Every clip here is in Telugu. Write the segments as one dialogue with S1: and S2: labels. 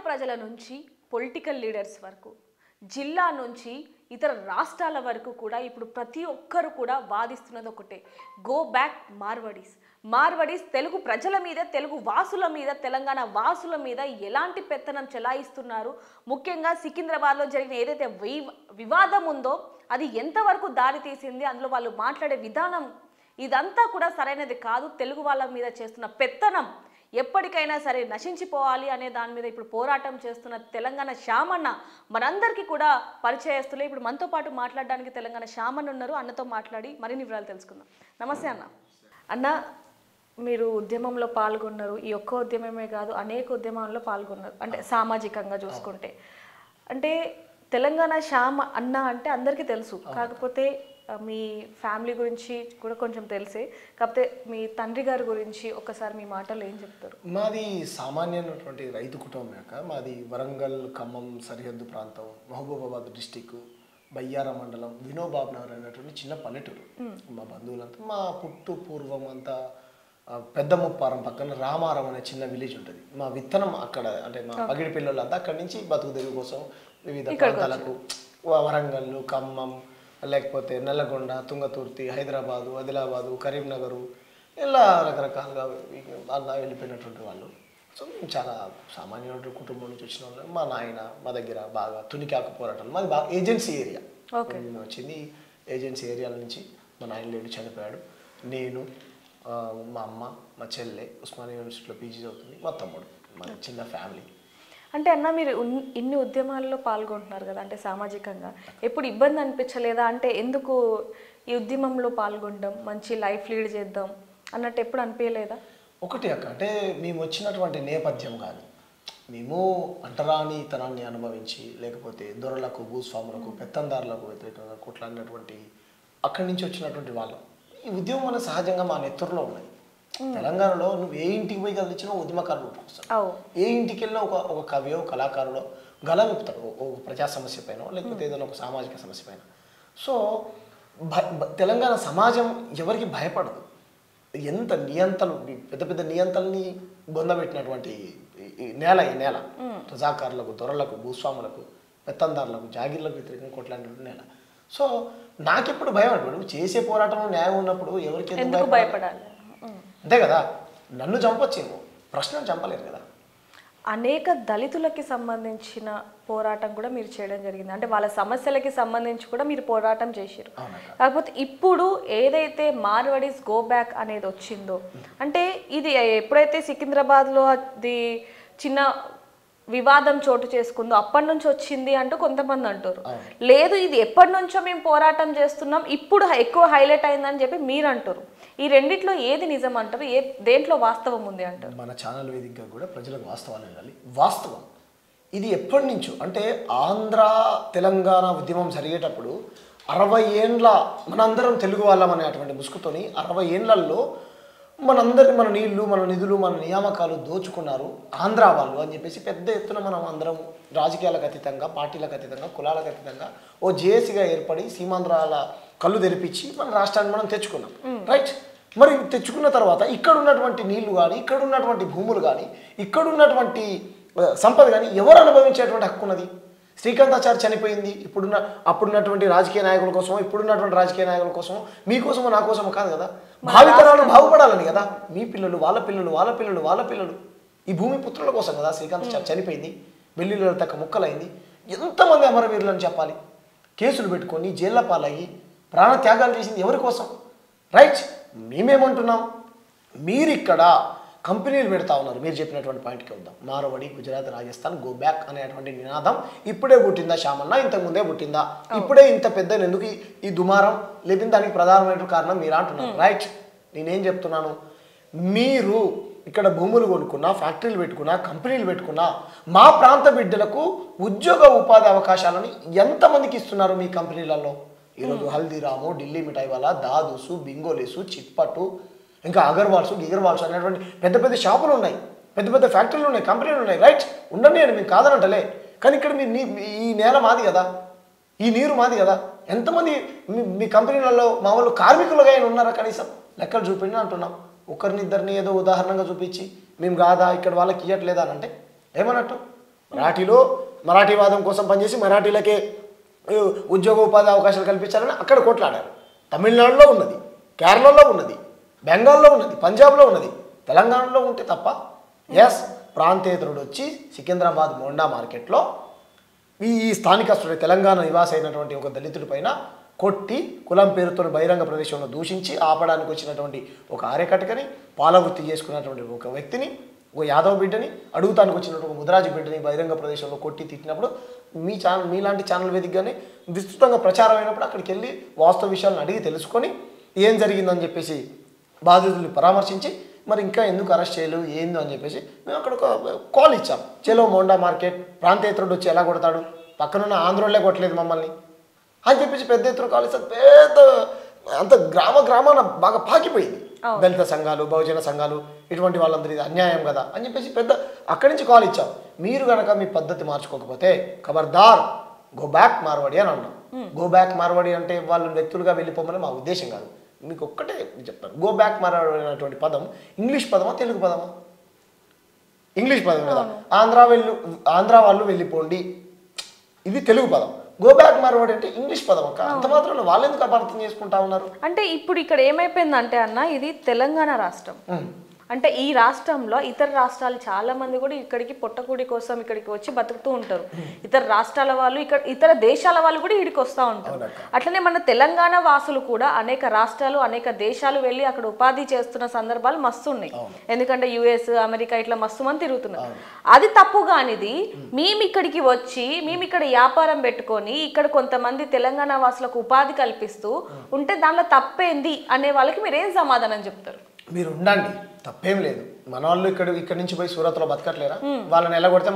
S1: ప్రజల నుంచి పొలిటికల్ లీడర్స్ వరకు జిల్లా నుంచి ఇతర రాష్ట్రాల వరకు కూడా ఇప్పుడు ప్రతి ఒక్కరు కూడా వాదిస్తున్నది ఒకటే, గో బ్యాక్ మార్వడీస్. మార్వడీస్ తెలుగు ప్రజల మీద, తెలుగు వాసుల మీద, తెలంగాణ వాసుల మీద ఎలాంటి పెత్తనం చెలాయిస్తున్నారు, ముఖ్యంగా సికింద్రాబాద్లో జరిగిన ఏదైతే వివాదం ఉందో అది ఎంతవరకు దారి తీసింది, అందులో వాళ్ళు మాట్లాడే విధానం ఇదంతా కూడా సరైనది కాదు. తెలుగు వాళ్ళ మీద చేస్తున్న పెత్తనం ఎప్పటికైనా సరే నశించిపోవాలి అనే దాని మీద ఇప్పుడు పోరాటం చేస్తున్న తెలంగాణ శ్యామన్న మనందరికీ కూడా పరిచయస్తులే. ఇప్పుడు మనతో పాటు మాట్లాడడానికి తెలంగాణ శ్యామన్న ఉన్నారు. అన్నతో మాట్లాడి మరిన్ని వివరాలు తెలుసుకుందాం. నమస్తే అన్న. అన్న, మీరు ఉద్యమంలో పాల్గొన్నారు. ఈ ఒక్క ఉద్యమమే కాదు, అనేక ఉద్యమాల్లో పాల్గొన్నారు. అంటే సామాజికంగా చూసుకుంటే, అంటే తెలంగాణ శ్యామ అన్న అంటే అందరికీ తెలుసు. కాకపోతే మీ ఫ్యామిలీ గురించి కూడా కొంచెం తెలిసే, కాకపోతే మీ తండ్రి గారి గురించి ఒకసారి మీ మాటలు ఏం చెప్తారు?
S2: మాది సామాన్యమైనటువంటి రైతు కుటుంబం యొక్క మాది వరంగల్ ఖమ్మం సరిహద్దు ప్రాంతం, మహబూబాబాద్ డిస్టిక్, బయ్యార మండలం, వినోబాబ్ నగర్ అనేటువంటి చిన్న పల్లెటూరు. మా బంధువులంతా మా పుట్టు పూర్వం అంతా పెద్ద ముప్పారం పక్కన రామారం అనే చిన్న విలేజ్ ఉంటుంది. మా విత్తనం అక్కడ, అంటే మా పగిడి పిల్లలంతా అక్కడి నుంచి బతుకు తెరుగు కోసం వివిధ ప్రాంతాలకు, వరంగల్, ఖమ్మం, లేకపోతే నల్లగొండ, తుంగతుర్తి, హైదరాబాదు, ఆదిలాబాదు, కరీంనగరు, ఇలా రకరకాలుగా అలా వెళ్ళిపోయినటువంటి వాళ్ళు. సో మేము చాలా సామాన్యమైన కుటుంబం నుంచి వచ్చిన వాళ్ళు. మా నాయన మా దగ్గర బాగా తునికాకు పోరాటం, మాది బాగా ఏజెన్సీ ఏరియా. మేము వచ్చింది ఏజెన్సీ ఏరియాల నుంచి. మా నాయన లేడు, చనిపోయాడు. నేను, మా అమ్మ, మా చెల్లె ఉస్మానియా యూనివర్సిటీలో పీజీ చదువుతుంది, మా తమ్ముడు, మా చిన్న ఫ్యామిలీ.
S1: అంటే అన్న, మీరు ఇన్ని ఉద్యమాల్లో పాల్గొంటున్నారు కదా, అంటే సామాజికంగా ఎప్పుడు ఇబ్బంది అనిపించలేదా? అంటే ఎందుకు ఈ ఉద్యమంలో పాల్గొనడం, మంచి లైఫ్ లీడ్ చేద్దాం అన్నట్టు ఎప్పుడు అనిపించలేదా?
S2: ఒకటి అక్క, అంటే మేము వచ్చినటువంటి నేపథ్యం కానీ, మేము అంటరానితనాన్ని అనుభవించి, లేకపోతే దొరలకు, భూస్వాములకు, పెత్తందారులకు వ్యతిరేకంగా కొట్లాడినటువంటి అక్కడి నుంచి వచ్చినటువంటి వాళ్ళం. ఈ ఉద్యమం అనేది సహజంగా మా నెత్తురులో ఉన్నాయి. తెలంగాణలో నువ్వు ఏ ఇంటికి పోయి కదిలించినా ఉద్యమకారులు పుట్టుకొస్తాడు. ఏ ఇంటికి వెళ్ళినా ఒక కవియో కళాకారుడో గలం విప్పుతాడు, ఒక ప్రజా సమస్య పైన, లేకపోతే ఏదైనా ఒక సామాజిక సమస్య పైన. సో తెలంగాణ సమాజం ఎవరికి భయపడదు. ఎంత నియంతలు, పెద్ద పెద్ద నియంతల్ని బొందబెట్టినటువంటి నేల ఈ నేల. రజాకారులకు, దొరలకు, భూస్వాములకు, పెత్తందారులకు, జాగీర్లకు వ్యతిరేకంగా కొట్లాడినటువంటి నేల. సో నాకెప్పుడు భయం అనిపడు, చేసే పోరాటంలో న్యాయం ఉన్నప్పుడు ఎవరికి ఎందుకు
S1: భయపడాలి?
S2: అంతే కదా. నన్ను చంపొచ్చేమో, ప్రశ్నను చంపలేరు కదా.
S1: అనేక దళితులకి సంబంధించిన పోరాటం కూడా మీరు చేయడం జరిగింది. అంటే వాళ్ళ సమస్యలకి సంబంధించి కూడా మీరు పోరాటం చేశారు. కాకపోతే ఇప్పుడు ఏదైతే మార్వడీస్ గో బ్యాక్ అనేది వచ్చిందో, అంటే ఇది ఎప్పుడైతే సికింద్రాబాద్లో అది చిన్న వివాదం చోటు చేసుకుందో అప్పటి నుంచి వచ్చింది అంటూ కొంతమంది అంటారు. లేదు, ఇది ఎప్పటి నుంచో మేము పోరాటం చేస్తున్నాం, ఇప్పుడు ఎక్కువ హైలైట్ అయిందని చెప్పి మీరు అంటారు. ఈ రెండిట్లో ఏది నిజం అంటారు? దేంట్లో వాస్తవం ఉంది అంటారు?
S2: మన ఛానల్ వేదికగా కూడా ప్రజలకు వాస్తవాలు వెళ్ళాలి. వాస్తవం ఇది ఎప్పటి నుంచో, అంటే ఆంధ్ర తెలంగాణ ఉద్యమం జరిగేటప్పుడు 60 ఏండ్ల మనందరం తెలుగు వాళ్ళం అనేటువంటి ముసుగుతోని 60 ఏండ్లలో మనందరినీ, మన నీళ్లు, మన నిధులు, మన నియామకాలు దోచుకున్నారు ఆంధ్ర వాళ్ళు అని చెప్పేసి పెద్ద ఎత్తున మనం అందరం రాజకీయాలకు అతీతంగా, పార్టీలకు అతీతంగా, కులాలకు అతీతంగా ఓ జేఏసీగా ఏర్పడి సీమాంధ్రాల కళ్ళు తెరిపించి మన రాష్ట్రాన్ని మనం తెచ్చుకున్నాం. రైట్. మరి తెచ్చుకున్న తర్వాత ఇక్కడ ఉన్నటువంటి నీళ్లు కానీ, ఇక్కడ ఉన్నటువంటి భూములు కానీ, ఇక్కడ ఉన్నటువంటి సంపద కానీ ఎవరు అనుభవించేటువంటి హక్కు ఉన్నది? శ్రీకాంతాచారి చనిపోయింది అప్పుడున్నటువంటి రాజకీయ నాయకుల కోసమో, ఇప్పుడున్నటువంటి రాజకీయ నాయకుల కోసమో, మీకోసమో నా కోసమో కాదు కదా. భావితరాలు బాగుపడాలని కదా. మీ పిల్లలు, వాళ్ళ పిల్లలు, వాళ్ళ పిల్లలు, వాళ్ళ పిల్లలు, ఈ భూమి పుత్రుల కోసం కదా శ్రీకాంతాచారి చనిపోయింది. బెల్లిలో తక్క ముక్కలైంది. ఎంతమంది అమరవీరులని చెప్పాలి? కేసులు పెట్టుకొని జైళ్ళ పాలయ్యి ప్రాణత్యాగాలు చేసింది ఎవరి కోసం? రైట్. మేమేమంటున్నాం, మీరిక్కడ కంపెనీలు పెడతా ఉన్నారు. మీరు చెప్పినటువంటి పాయింట్కి వద్దాం. మార్వడి, గుజరాత్, రాజస్థాన్ గో బ్యాక్ అనేటువంటి నినాదం ఇప్పుడే పుట్టిందా శ్యామన్న? ఇంతకుముందే పుట్టిందా? ఇప్పుడే ఇంత పెద్ద ఎందుకు ఈ దుమారం లేదని దానికి ప్రధానమైన కారణం మీరు అంటున్నారు. రైట్. నేనేం చెప్తున్నాను, మీరు ఇక్కడ భూములు కొనుక్కున్నా, ఫ్యాక్టరీలు పెట్టుకున్నా, కంపెనీలు పెట్టుకున్నా, మా ప్రాంత బిడ్డలకు ఉద్యోగ ఉపాధి అవకాశాలని ఎంతమందికి ఇస్తున్నారు మీ కంపెనీలలో? ఈరోజు హల్దీరాము, ఢిల్లీ మిఠాయి వాలా, దాదుసు, బింగోలేసు, చిట్పట్టు, ఇంకా గిగర్వాల్స్ అనేటువంటి పెద్ద పెద్ద షాపులు ఉన్నాయి, పెద్ద పెద్ద ఫ్యాక్టరీలు ఉన్నాయి, కంపెనీలు ఉన్నాయి. రైట్. ఉండండి అని మేము కాదనంటలే. కానీ ఇక్కడ ఈ నేల మాది కదా, ఈ నీరు మాది కదా. ఎంతమంది మీ కంపెనీలలో మా వాళ్ళు కార్మికులుగా ఆయన ఉన్నారా? కనీసం లెక్కలు చూపిండి అంటున్నాం. ఒకరినిద్దరిని ఏదో ఉదాహరణగా చూపించి మేము కాదా ఇక్కడ వాళ్ళకి ఇవ్వట్లేదా అని అంటే ఏమన్నట్టు? మరాఠీవాదం కోసం పనిచేసి మరాఠీలకే ఉద్యోగ ఉపాధి అవకాశాలు కల్పించాలని అక్కడ కొట్లాడారు. తమిళనాడులో ఉన్నది, కేరళలో ఉన్నది, బెంగాల్లో ఉన్నది, పంజాబ్లో ఉన్నది, తెలంగాణలో ఉంటే తప్ప ప్రాంతేతరుడు వచ్చి సికింద్రాబాద్ మోండా మార్కెట్లో ఈ స్థానికస్తుడు తెలంగాణ నివాసి అయినటువంటి ఒక దళితుడి పైన కొట్టి కులం పేరుతో బహిరంగ ప్రదేశంలో దూషించి ఆపడానికి వచ్చినటువంటి ఒక ఆర్యకటకని, పాలవృత్తి చేసుకున్నటువంటి ఒక వ్యక్తిని, ఒక యాదవ్ బిడ్డని, అడుగుతానికి వచ్చినటువంటి ఒక ముదిరాజు బిడ్డని బహిరంగ ప్రదేశంలో కొట్టి తిట్టినప్పుడు మీలాంటి ఛానల్ వేదికగానే విస్తృతంగా ప్రచారం అయినప్పుడు అక్కడికి వెళ్ళి వాస్తవ విషయాలను అడిగి తెలుసుకొని ఏం జరిగిందని చెప్పేసి బాధితుల్ని పరామర్శించి మరి ఇంకా ఎందుకు అరెస్ట్ చేయలేవు ఏందో అని చెప్పేసి మేము అక్కడ ఒక కాల్ ఇచ్చాం. చలో మోండా మార్కెట్ ప్రాంతేతరుడు వచ్చి ఎలా కొడతాడు, పక్కనున్న ఆంధ్రోళ్ళే కొట్టలేదు మమ్మల్ని అని చెప్పేసి పెద్ద ఎత్తున కాల్ ఇస్తే అంత గ్రామాన బాగా పాకిపోయింది. దళిత సంఘాలు, బహుజన సంఘాలు ఇటువంటి వాళ్ళందరూ ఇది అన్యాయం కదా అని చెప్పేసి అక్కడి నుంచి కాల్ ఇచ్చాం. మీరు కనుక మీ పద్ధతి మార్చుకోకపోతే ఖబర్దార్ గో బ్యాక్ మార్వాడి అని అన్నాం. గో బ్యాక్ మార్వాడి అంటే వాళ్ళు వ్యక్తులుగా వెళ్ళిపోమని మా ఉద్దేశం కాదు. మీకు ఒక్కటే చెప్తాను, గో బ్యాక్ మార్వాడి అనేటువంటి పదం ఇంగ్లీష్ పదమా తెలుగు పదమా? ఇంగ్లీష్ పదం కదా. ఆంధ్ర వాళ్ళు వెళ్ళిపోండి ఇది తెలుగు పదం. గో బ్యాక్ మార్వాడి అంటే ఇంగ్లీష్ పదం అక్క. అంత మాత్రం వాళ్ళు ఎందుకు అపార్థం చేసుకుంటా ఉన్నారు?
S1: అంటే ఇప్పుడు ఇక్కడ ఏమైపోయిందంటే అన్న, ఇది తెలంగాణ రాష్ట్రం. అంటే ఈ రాష్ట్రంలో ఇతర రాష్ట్రాలు చాలా మంది కూడా ఇక్కడికి పొట్టకూడి కోసం ఇక్కడికి వచ్చి బతుకుతూ ఉంటారు. ఇతర రాష్ట్రాల వాళ్ళు ఇతర దేశాల వాళ్ళు కూడా ఇక్కడికి వస్తూ ఉంటారు. అట్లనే మన తెలంగాణ వాసులు కూడా అనేక రాష్ట్రాలు, అనేక దేశాలు వెళ్ళి అక్కడ ఉపాధి చేస్తున్న సందర్భాలు మస్తు ఉన్నాయి. ఎందుకంటే యుఎస్, అమెరికా ఇట్లా మస్తు మంది తిరుగుతున్నారు. అది తప్పు కానిది మేము ఇక్కడికి వచ్చి మేము ఇక్కడ వ్యాపారం పెట్టుకొని ఇక్కడ కొంతమంది తెలంగాణ వాసులకు ఉపాధి కల్పిస్తూ ఉంటే దానిలో తప్పేంది అనే వాళ్ళకి మీరు ఏం సమాధానం చెప్తారు?
S2: మీరు ఉండండి, తప్పేం లేదు. మన వాళ్ళు ఇక్కడి నుంచి పోయి సూరత్లో బతకట్లేరా? వాళ్ళని ఎలా కొడితే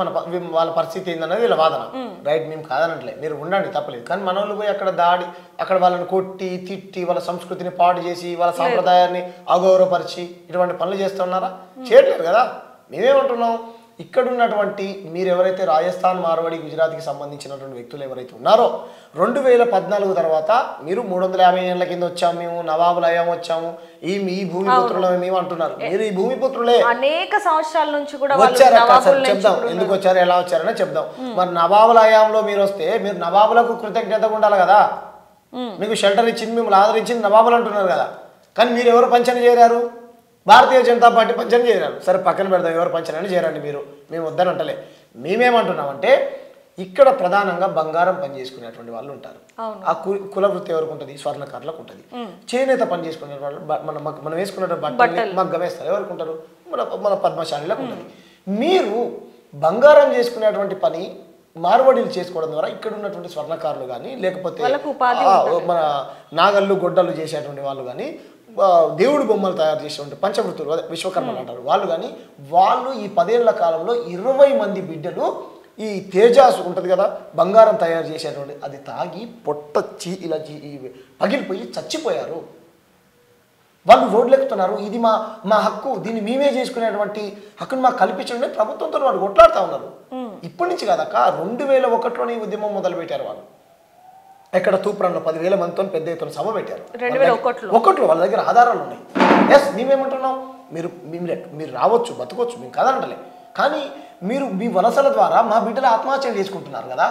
S2: వాళ్ళ పరిస్థితి ఏందన్నది వీళ్ళ వాదన. రైట్, మేము కాదనట్లే, మీరు ఉండండి తప్పలేదు. కానీ మన వాళ్ళు పోయి అక్కడ వాళ్ళని కొట్టి తిట్టి వాళ్ళ సంస్కృతిని పాడు చేసి వాళ్ళ సాంప్రదాయాన్ని అగౌరవపరిచి ఇటువంటి పనులు చేస్తున్నారా? చేయట్లేదు కదా. మేమేమంటున్నాం, ఇక్కడ ఉన్నటువంటి మీరు ఎవరైతే రాజస్థాన్, మార్వాడి, గుజరాత్కి సంబంధించినటువంటి వ్యక్తులు ఎవరైతే ఉన్నారో 2014 తర్వాత మీరు 350 ఏళ్ల కింద వచ్చాము, మేము నవాబులు అయ్యాము, వచ్చాము, ఈ భూమిపుత్రులు మేము అంటున్నారు. మీరు ఈ భూమిపుత్రులే
S1: అనేక సంవత్సరాల నుంచి కూడా
S2: వచ్చారు. చెప్దాం ఎందుకు వచ్చారు, ఎలా వచ్చారనే చెప్దాం. మరి నవాబుల హయాంలో మీరు వస్తే మీరు నవాబులకు కృతజ్ఞతగా ఉండాలి కదా. మీకు షెల్టర్ ఇచ్చింది, మిమ్మల్ని ఆదరించింది నవాబులు అంటున్నారు కదా. కానీ మీరు ఎవరు పంచన చేరారు? భారతీయ జనతా పార్టీ పంచన చేరారు. సరే పక్కన పెడదాం, ఎవరు పంచనని చేరండి మీరు, మేము వద్దని అంటలే. మేమేమంటున్నామంటే ఇక్కడ ప్రధానంగా బంగారం పని చేసుకునేటువంటి వాళ్ళు ఉంటారు. ఆ కుల వృత్తి ఎవరికి ఉంటుంది? స్వర్ణకారులకు ఉంటుంది. చేనేత పని చేసుకునే వాళ్ళు మనం వేసుకునే బట్టలు మగ్గం వేస్తారు, ఎవరికి ఉంటారు? మన పద్మశాలిలకు ఉంటుంది. మీరు బంగారం చేసుకునేటువంటి పని మార్వడీలు చేసుకోవడం ద్వారా ఇక్కడ ఉన్నటువంటి స్వర్ణకారులు కానీ, లేకపోతే మన నాగళ్ళు గొడ్డలు చేసేటువంటి వాళ్ళు కానీ, దేవుడి బొమ్మలు తయారు చేసేటువంటి పంచవృత్తులు విశ్వకర్మలు అంటారు వాళ్ళు కానీ, వాళ్ళు ఈ 10 ఏళ్ల కాలంలో 20 మంది బిడ్డలు ఈ తేజాసు ఉంటుంది కదా బంగారం తయారు చేసేటువంటి అది తాగి పొట్టచ్చి ఇలా పగిలిపోయి చచ్చిపోయారు. వాళ్ళు రోడ్లు ఎక్కుతున్నారు. ఇది మా హక్కు, దీన్ని మేమే చేసుకునేటువంటి హక్కును మాకు కల్పించండి ప్రభుత్వంతో వాళ్ళు కొట్లాడుతూ ఉన్నారు. ఇప్పటి నుంచి కాదక్క, 2001లోనే ఈ ఉద్యమం మొదలుపెట్టారు వాళ్ళు. ఎక్కడ తూప్రాన్లో 10,000 మందితో పెద్ద ఎత్తున సభ పెట్టారు. 2001లో వాళ్ళ దగ్గర ఆధారాలు ఉన్నాయి. మేమేమంటున్నాం, మీరు రావచ్చు, బతకొచ్చు, మేము కాదనట్లే. కానీ మీరు మీ వలసల ద్వారా మా బిడ్డలు ఆత్మహత్యలు చేసుకుంటున్నారు కదా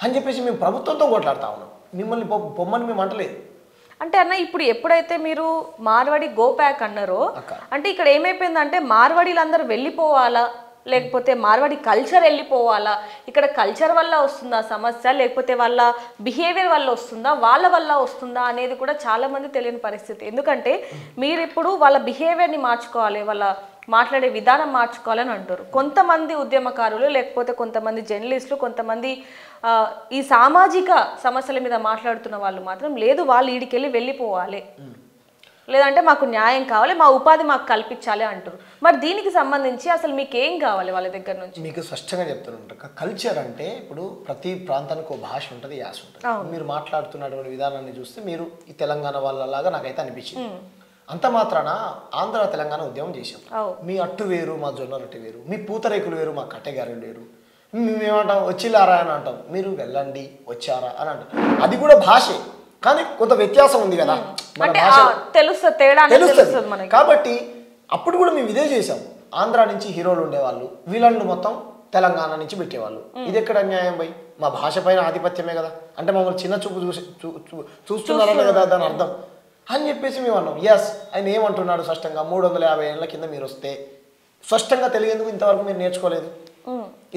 S2: అని చెప్పేసి మేము ప్రభుత్వంతో కొట్లాడుతూ ఉన్నాం. మిమ్మల్ని బొమ్మని మేము అంటలేదు.
S1: అంటే అన్న, ఇప్పుడు ఎప్పుడైతే మీరు మార్వాడి గో బ్యాక్ అన్నారో, అంటే ఇక్కడ ఏమైపోయిందంటే మార్వాడీలందరూ వెళ్ళిపోవాలా, లేకపోతే మార్వాడి కల్చర్ వెళ్ళిపోవాలా? ఇక్కడ కల్చర్ వల్ల వస్తుందా సమస్య, లేకపోతే వాళ్ళ బిహేవియర్ వల్ల వస్తుందా, వాళ్ళ వల్ల వస్తుందా అనేది కూడా చాలా మంది తెలియని పరిస్థితి. ఎందుకంటే మీరు ఇప్పుడు వాళ్ళ బిహేవియర్ని మార్చుకోవాలి, వాళ్ళ మాట్లాడే విధానం మార్చుకోవాలని అంటారు. కొంతమంది ఉద్యమకారులు, లేకపోతే కొంతమంది జర్నలిస్టులు, కొంతమంది ఈ సామాజిక సమస్యల మీద మాట్లాడుతున్న వాళ్ళు మాత్రం లేదు, వాళ్ళు ఈడికెళ్ళి వెళ్ళిపోవాలి, లేదంటే మాకు న్యాయం కావాలి, మా ఉపాధి మాకు కల్పించాలి అంటారు. మరి దీనికి సంబంధించి అసలు మీకు ఏం కావాలి వాళ్ళ దగ్గర నుంచి?
S2: మీకు స్పష్టంగా చెప్తున్నా, కల్చర్ అంటే ఇప్పుడు ప్రతి ప్రాంతానికి ఒక భాష ఉంటుంది, యాస ఉంటుంది. మీరు మాట్లాడుతున్నటువంటి విధానాన్ని చూస్తే మీరు ఈ తెలంగాణ వాళ్ళలాగా నాకైతే అనిపించింది. అంత మాత్రాన ఆంధ్ర తెలంగాణ ఉద్యమం చేసాం. మీ అట్టు వేరు, మా జొన్న రొట్టె వేరు, మీ పూతరేకులు వేరు, మా కట్టెగారెలు వేరు. మేమేమంటాం, వచ్చిలారా అని అంటాం, మీరు వెళ్ళండి, వచ్చారా అని అంటాం. అది కూడా భాషే, కానీ కొంత వ్యత్యాసం ఉంది కదా, మన భాష తెలుస్తుంది. కాబట్టి అప్పుడు కూడా మేము ఇదే చేసాం. ఆంధ్ర నుంచి హీరోలు ఉండేవాళ్ళు, వీళ్ళందరూ మొత్తం తెలంగాణ నుంచి పెట్టేవాళ్ళు. ఇది ఎక్కడ అన్యాయం పోయి? మా భాష పైన ఆధిపత్యమే కదా, అంటే మమ్మల్ని చిన్న చూపు చూస్తున్నారనే కదా దాని అర్థం అని చెప్పేసి మేము అన్నాం. ఎస్, ఆయన ఏమంటున్నాడు స్పష్టంగా, 350 ఏళ్ల కింద మీరు వస్తే స్పష్టంగా తెలియదు ఇంతవరకు మీరు నేర్చుకోలేదు.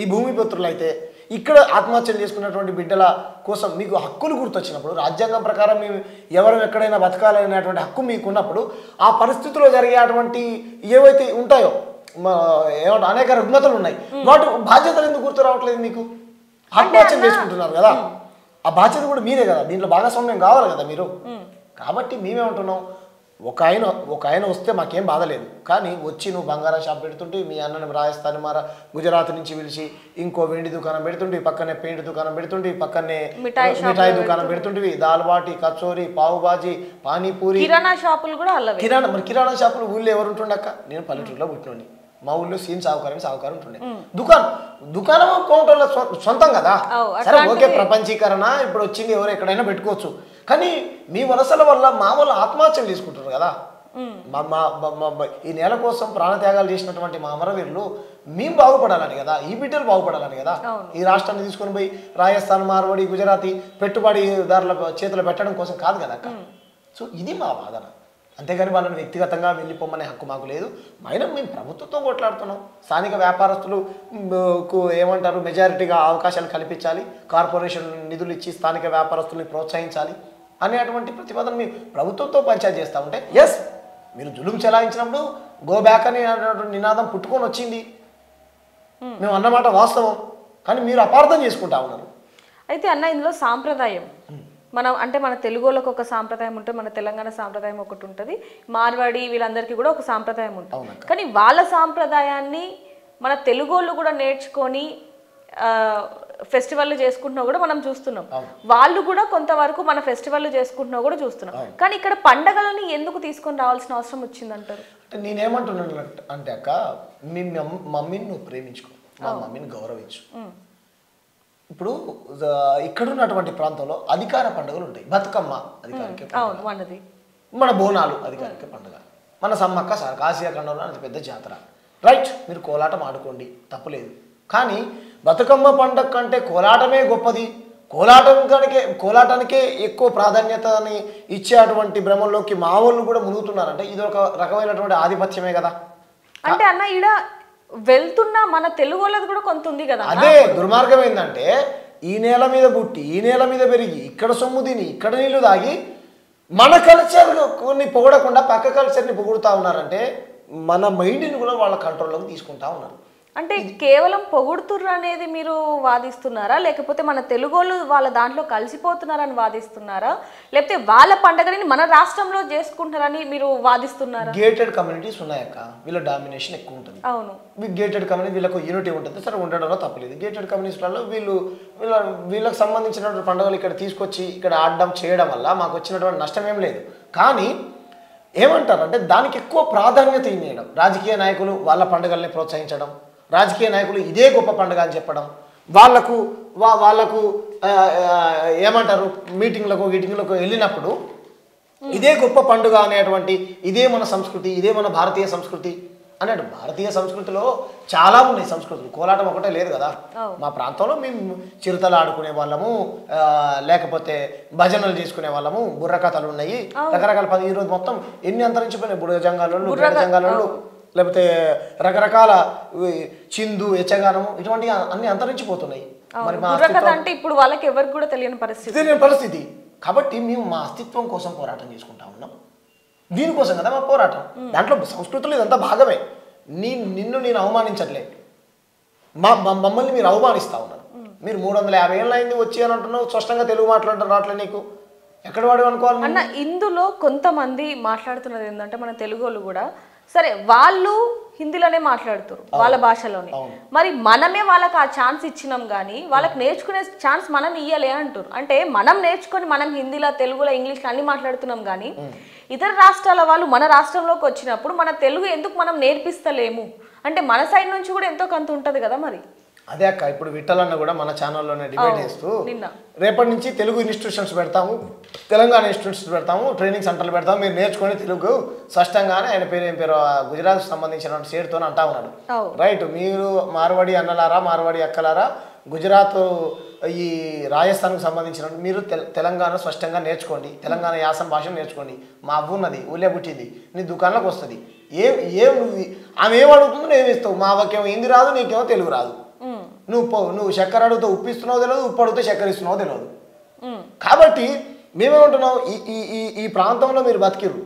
S2: ఈ భూమిపుత్రులు అయితే ఇక్కడ ఆత్మహత్యలు చేసుకున్నటువంటి బిడ్డల కోసం మీకు హక్కులు గుర్తొచ్చినప్పుడు, రాజ్యాంగం ప్రకారం మేము ఎవరు ఎక్కడైనా బతకాలనేటువంటి హక్కు మీకున్నప్పుడు, ఆ పరిస్థితిలో జరిగేటువంటి ఏవైతే ఉంటాయో ఏమంటే అనేక రుగ్మతలు ఉన్నాయి, వాటి బాధ్యతలు ఎందుకు గుర్తు రావట్లేదు మీకు? ఆత్మహత్యలు చేసుకుంటున్నారు కదా, ఆ బాధ్యత కూడా మీరే కదా, దీంట్లో భాగస్వామ్యం కావాలి కదా మీరు. కాబట్టి మేమేమంటున్నాం, ఒక ఆయన వస్తే మాకేం బాధ లేదు, కానీ వచ్చి నువ్వు బంగారం షాప్ పెడుతుంటే, మీ అన్నని రాజస్థాన్ గుజరాత్ నుంచి పిలిచి ఇంకో వెండి దుకాణం పెడుతుంటే, పక్కనే పెయింట్ దుకాణం పెడుతుంటే, పక్కనే మిఠాయి దుకాణం పెడుతుంటివి, దాల్బాటి, కచోరీ, పావుబాజీ, పానీపూరి,
S1: కిరాణా షాపులు కూడా అల్లవే.
S2: మరి కిరాణా షాపులు ఊళ్ళో ఎవరు ఉంటుండక్క? నేను పల్లెటూరులో పుట్టినోని, మా ఊళ్ళో సీన్ సావుకారం ఉంటుండే. దుకాణం కౌంటర్లో సొంతం కదా. సరే ఓకే, ప్రపంచీకరణ ఇప్పుడు వచ్చింది, ఎవరు ఎక్కడైనా పెట్టుకోవచ్చు, కానీ మీ వలసల వల్ల మా వాళ్ళు ఆత్మహత్యలు తీసుకుంటారు కదా. ఈ నేల కోసం ప్రాణత్యాగాలు చేసినటువంటి మా అమరవీరులు మేము బాగుపడాలని కదా, ఈ బిడ్డలు బాగుపడాలని కదా ఈ రాష్ట్రాన్ని తీసుకొని పోయి రాజస్థాన్, మార్వాడి, గుజరాతీ పెట్టుబడిదారుల చేతులు పెట్టడం కోసం కాదు కదా అక్క. సో ఇది మా వాదన, అంతేగాని వాళ్ళని వ్యక్తిగతంగా వెళ్ళిపోమనే హక్కు మాకు లేదు. మేము ప్రభుత్వంతో కొట్లాడుతున్నాం, స్థానిక వ్యాపారస్తులకు ఏమంటారు మెజారిటీగా అవకాశాలు కల్పించాలి, కార్పొరేషన్ నిధులు ఇచ్చి స్థానిక వ్యాపారస్తుల్ని ప్రోత్సహించాలి అనేటువంటి ప్రతిపాదన మేము ప్రభుత్వంతో పంచాయతీ చేస్తూ ఉంటే, ఎస్ మీరు జులుం చెలాయించినప్పుడు గో బ్యాక్ అని నినాదం పుట్టుకొని వచ్చింది, మేము అన్నమాట వాస్తవం, కానీ మీరు అపార్థం చేసుకుంటా ఉన్నారు.
S1: అయితే అన్న ఇందులో సాంప్రదాయం మనం అంటే మన తెలుగు వాళ్ళకి ఒక సాంప్రదాయం ఉంటుంది, మన తెలంగాణ సాంప్రదాయం ఒకటి ఉంటుంది, మార్వాడి వీళ్ళందరికీ కూడా ఒక సాంప్రదాయం ఉంటుంది. కానీ వాళ్ళ సాంప్రదాయాన్ని మన తెలుగు వాళ్ళు కూడా నేర్చుకొని ఫెస్టివల్ చేసుకుంటున్నా కూడా మనం చూస్తున్నాం. వాళ్ళు కూడా కొంతవరకు మన ఫెస్టివల్ చేసుకుంటున్నా కూడా చూస్తున్నాం. కానీ ఇక్కడ పండగలని ఎందుకు తీసుకొని రావాల్సిన అవసరం వచ్చిందంటారు?
S2: నేనేమంటున్నాను అంటే అక్క, మీ మమ్మీని నువ్వు ప్రేమించుకో, మా మమ్మీని గౌరవించు. ఇప్పుడు ఇక్కడ ఉన్నటువంటి ప్రాంతంలో అధికార పండుగలు ఉంటాయి. బతుకమ్మ అధికారిక పండుగ, మన బోనాలు అధికారిక పండుగ, మన సమ్మక్క సారక్క ఆసియా ఖండంలో అది పెద్ద జాతర. రైట్, మీరు కోలాటం ఆడుకోండి, తప్పులేదు. కానీ బతుకమ్మ పండుగ కంటే కోలాటమే గొప్పది, కోలాటానికే ఎక్కువ ప్రాధాన్యతని ఇచ్చేటువంటి భ్రమంలోకి మా వాళ్ళు కూడా మునుగుతున్నారంటే ఇది ఒక రకమైనటువంటి ఆధిపత్యమే కదా.
S1: అంటే అన్న ఈడ వెళ్తున్న మన తెలుగు వాళ్ళది కూడా కొంత ఉంది కదా.
S2: అదే దుర్మార్గం ఏంటంటే, ఈ నేల మీద పుట్టి ఈ నేల మీద పెరిగి ఇక్కడ సొమ్ము తిని ఇక్కడ నీళ్లు తాగి మన కల్చర్ని పొగడకుండా పక్క కల్చర్ని పొగుడుతూ ఉన్నారంటే మన మైండ్ని కూడా వాళ్ళ కంట్రోల్లోకి తీసుకుంటా ఉన్నారు.
S1: అంటే కేవలం పొగుడుతుర్రు అనేది మీరు వాదిస్తున్నారా, లేకపోతే మన తెలుగు వాళ్ళు వాళ్ళ దాంట్లో కలిసిపోతున్నారని వాదిస్తున్నారా, లేకపోతే వాళ్ళ పండుగని మన రాష్ట్రంలో చేసుకుంటారని మీరు వాదిస్తున్నారా?
S2: గేటెడ్ కమ్యూనిటీస్ ఉన్నాయక్క, వీళ్ళ డామినేషన్ ఎక్కువ ఉంటుంది.
S1: అవును,
S2: గేటెడ్ కమ్యూనిటీ వీళ్ళకు యూనిటీ ఉంటుంది, సరే ఉండడంలో తప్పలేదు. గేటెడ్ కమ్యూనిటీస్లలో వీళ్ళకి సంబంధించినటువంటి పండుగలు ఇక్కడ తీసుకొచ్చి ఇక్కడ ఆడడం చేయడం వల్ల మాకు వచ్చినటువంటి నష్టం ఏం లేదు. కానీ ఏమంటారంటే దానికి ఎక్కువ ప్రాధాన్యత ఇవ్వడం, రాజకీయ నాయకులు వాళ్ళ పండుగల్ని ప్రోత్సహించడం, రాజకీయ నాయకులు ఇదే గొప్ప పండుగ అని చెప్పడం, వాళ్ళకు ఏమంటారు మీటింగ్లకు వెళ్ళినప్పుడు ఇదే గొప్ప పండుగ అనేటువంటి, ఇదే మన సంస్కృతి, ఇదే మన భారతీయ సంస్కృతి అన్నట్టు. భారతీయ సంస్కృతిలో చాలా ఉన్నాయి సంస్కృతులు, కోలాటం ఒకటే లేదు కదా. మా ప్రాంతంలో మేము చిరుతలు ఆడుకునే వాళ్ళము, లేకపోతే భజనలు చేసుకునే వాళ్ళము, బుర్రకథలు ఉన్నాయి, రకరకాల ఈరోజు మొత్తం ఎన్ని అంతరించిపోయినాయి, బుర్రజంగాలు లేకపోతే రకరకాల చిందు యక్షగానము ఇటువంటి అన్ని అంతరించిపోతున్నాయి. మరి మా
S1: అంటే ఇప్పుడు వాళ్ళకి ఎవరికి కూడా తెలియని
S2: పరిస్థితి. కాబట్టి మేము మా అస్తిత్వం కోసం పోరాటం చేసుకుంటా ఉన్నాం, దీనికోసం కదా మా పోరాటం. దాంట్లో సంస్కృతులు ఇదంతా భాగమే. నిన్ను నేను అవమానించట్లే, మమ్మల్ని మీరు అవమానిస్తా ఉన్నారు. మీరు 350 ఏళ్ళు అయింది వచ్చి అని అంటున్నావు, స్పష్టంగా తెలుగు మాట్లాడటం రావట్లే నీకు, ఎక్కడ వాడు అనుకోవాలి
S1: అన్న. ఇందులో కొంతమంది మాట్లాడుతున్నది ఏంటంటే మన తెలుగు వాళ్ళు కూడా సరే వాళ్ళు హిందీలోనే మాట్లాడుతారు వాళ్ళ భాషలోనే, మరి మనమే వాళ్ళకి ఆ ఛాన్స్ ఇచ్చినాం కానీ వాళ్ళకి నేర్చుకునే ఛాన్స్ మనం ఇయ్యలే అంటారు. అంటే మనం నేర్చుకొని మనం హిందీలో తెలుగులో ఇంగ్లీష్లో అన్ని మాట్లాడుతున్నాం కానీ ఇతర రాష్ట్రాల వాళ్ళు మన రాష్ట్రంలోకి వచ్చినప్పుడు మన తెలుగు ఎందుకు మనం నేర్పిస్తలేము అంటే మన సైడ్ నుంచి కూడా ఎంతో కొంత ఉంటుంది కదా మరి.
S2: అదే అక్క ఇప్పుడు విఠలన్న కూడా మన ఛానల్లోనే డిబేట్ చేస్తూ రేపటి నుంచి తెలుగు ఇన్స్టిట్యూషన్స్ పెడతాము, తెలంగాణ ఇన్స్టిట్యూషన్స్ పెడతాము, ట్రైనింగ్ సెంటర్లు పెడతాము, మీరు నేర్చుకొని తెలుగు స్పష్టంగానే ఆయన పేరు ఏం పేరు గుజరాత్ సంబంధించిన స్టేట్తో అంటా ఉన్నాడు. రైట్, మీరు మార్వాడి అన్నలారా మార్వాడి అక్కలారా గుజరాత్ ఈ రాజస్థాన్కు సంబంధించిన మీరు తెలంగాణ స్పష్టంగా నేర్చుకోండి, తెలంగాణ యాసన భాషను నేర్చుకోండి. మా అవ్వు ఉన్నది ఊళ్ళే పుట్టింది, నీ దుకాణంలోకి వస్తుంది. ఏం నువ్వు ఆమె ఏం అడుగుతుందో నువ్వు ఇస్తావు. మా అవ్వకేమో హిందీ రాదు, నీకేమో తెలుగు రాదు. నువ్వు చక్కెర అడిగితే ఉప్పు ఇస్తున్నావు తెలియదు, ఉప్పు అడిగితే చక్కెర ఇస్తున్నావు తెలియదు. కాబట్టి మేమేమంటున్నాం, ఈ ప్రాంతంలో మీరు బతికిర్రు,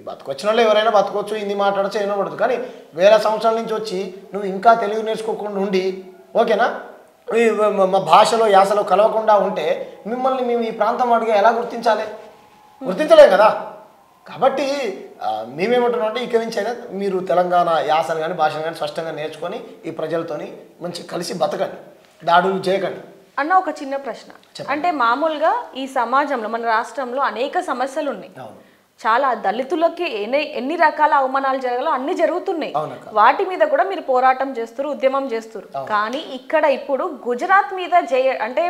S2: బతుకొచ్చిన వాళ్ళు ఎవరైనా బతకొచ్చు, హిందీ మాట్లాడచ్చు, ఏమో పడదు. కానీ వేల సంవత్సరాల నుంచి వచ్చి నువ్వు ఇంకా తెలుగు నేర్చుకోకుండా ఉండి ఓకేనా మా భాషలో యాసలో కలవకుండా ఉంటే మిమ్మల్ని మేము ఈ ప్రాంతం అడిగే ఎలా గుర్తించాలి? గుర్తించలేం కదా. కాబట్టి మేమేమంటున్నాం అంటే ఇక్కడి నుంచి అయినా మీరు తెలంగాణ యాసను కానీ భాషను కానీ స్పష్టంగా నేర్చుకొని ఈ ప్రజలతోని మంచి కలిసి బతకండి, దాడులు చేయకండి.
S1: అన్న ఒక చిన్న ప్రశ్న, అంటే మామూలుగా ఈ సమాజంలో మన రాష్ట్రంలో అనేక సమస్యలు ఉన్నాయి. చాలా దళితులకి ఎన్ని రకాల అవమానాలు జరగాలో అన్ని జరుగుతున్నాయి. వాటి మీద కూడా మీరు పోరాటం చేస్తారు, ఉద్యమం చేస్తారు. కానీ ఇక్కడ ఇప్పుడు గుజరాత్ మీద అంటే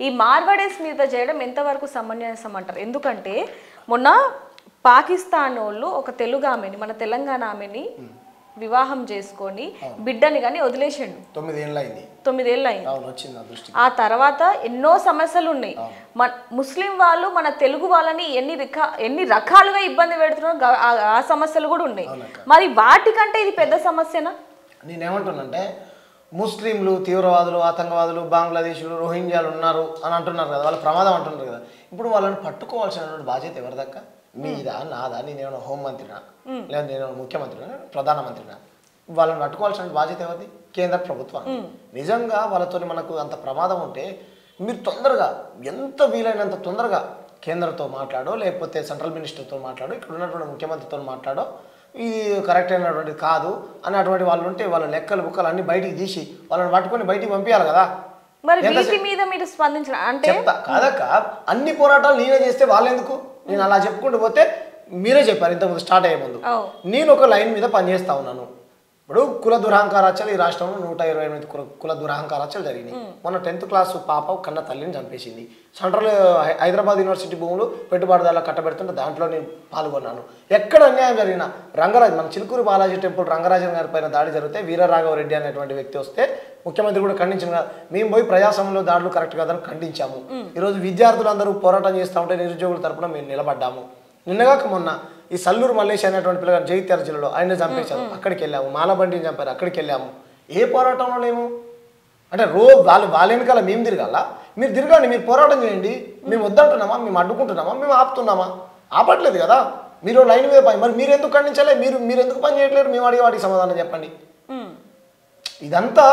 S1: ఈ మార్వాడీస్ మీద చేయడం ఎంతవరకు సమంజసం అంటారు? ఎందుకంటే మొన్న పాకిస్తాన్ వాళ్ళు ఒక తెలుగు ఆమెని, మన తెలంగాణ ఆమెని వివాహం చేసుకొని బిడ్డని కానీ వదిలేసిండు. 9 ఏళ్ళు అయింది. ఆ తర్వాత ఎన్నో సమస్యలు ఉన్నాయి. ముస్లిం వాళ్ళు మన తెలుగు వాళ్ళని ఎన్ని రకాలుగా ఇబ్బంది పెడుతున్నారు, ఆ సమస్యలు కూడా ఉన్నాయి. మరి వాటికంటే ఇది పెద్ద సమస్యనా?
S2: నేనేమంటున్నానంటే ముస్లింలు తీవ్రవాదులు, ఆతంకవాదులు, బంగ్లాదేశీలు, రోహింగ్యాలు ఉన్నారు అని అంటున్నారు కదా, వాళ్ళ ప్రమాదం అంటున్నారు కదా. ఇప్పుడు వాళ్ళని పట్టుకోవాల్సిన బాధ్యత ఎవరిదక్క? మీదా నాదా? నేనేమన్నా హోంమంత్రినా, లేదా నేను ముఖ్యమంత్రినా, ప్రధానమంత్రినా? వాళ్ళని పట్టుకోవాల్సిన బాధ్యత ఎవరిది? కేంద్ర ప్రభుత్వం. నిజంగా వాళ్ళతో మనకు అంత ప్రమాదం ఉంటే మీరు తొందరగా ఎంత వీలైనంత తొందరగా కేంద్రంతో మాట్లాడో, లేకపోతే సెంట్రల్ మినిస్టర్తో మాట్లాడో, ఇక్కడ ఉన్నటువంటి ముఖ్యమంత్రితో మాట్లాడో, ఇది కరెక్ట్ అయినటువంటిది కాదు అన్నటువంటి వాళ్ళు ఉంటే వాళ్ళ లెక్కలు బుక్కలు అన్ని బయటికి తీసి వాళ్ళని పట్టుకొని బయటికి పంపించాలి కదా.
S1: మరి వీటి మీద మీరు స్పందించిన అంటే
S2: చెప్తా కాదక్క, అన్ని పోరాటాలు నేనే చేస్తే వాళ్ళెందుకు? నేను అలా చెప్పుకుంటూ పోతే మీరే చెప్పారు ఇంతకుముందు స్టార్ట్ అయ్యే ముందు, నేను ఒక లైన్ మీద పనిచేస్తా ఉన్నాను. ఇప్పుడు కుల దురహంకారాచలు ఈ రాష్ట్రంలో 128 కుల దురహంకారాచలు జరిగినాయి. మొన్న 10th క్లాస్ పాప కన్న తల్లిని చంపేసింది. సెంట్రల్ హైదరాబాద్ యూనివర్సిటీ భూములు పెట్టుబడిదారులకు కట్టబెడుతుంటే దాంట్లో నేను పాల్గొన్నాను. ఎక్కడ అన్యాయం జరిగినా రంగరాజు, మన చిలుకూరు బాలాజీ టెంపుల్ రంగరాజన్ గారి పైన దాడి జరిగితే వీరరాఘవరెడ్డి అనేటువంటి వ్యక్తి వస్తే ముఖ్యమంత్రి కూడా ఖండించిన కదా, మేము పోయి ప్రజాస్వామ్యంలో దాడులు కరెక్ట్ కాదని ఖండించాము. ఈరోజు విద్యార్థులందరూ పోరాటం చేస్తూ ఉంటే నిరుద్యోగుల తరపున మేము నిలబడ్డాము. నిన్నగాక మొన్న ఈ సల్లూరు మల్లేష్ అనేటువంటి పిల్లగారు జగిత్యాల జిల్లాలో ఆయన చంపేశారు, అక్కడికి వెళ్ళాము. మాలబండిని చంపారు, అక్కడికి వెళ్ళాము. ఏ పోరాటంలో లేము అంటే వాళ్ళ వెనకాల మేము తిరగాల? మీరు తిరగండి, మీరు పోరాటం చేయండి. మేము వద్దంటున్నామా? మేము అడ్డుకుంటున్నామా? మేము ఆపుతున్నామా? ఆపట్లేదు కదా. మీరు లైన్ మీద పని, మరి మీరు ఎందుకు ఖండించలే? మీరు ఎందుకు పని చేయట్లేదు? మేము అడిగే వాటికి సమాధానం చెప్పండి. ఇదంతా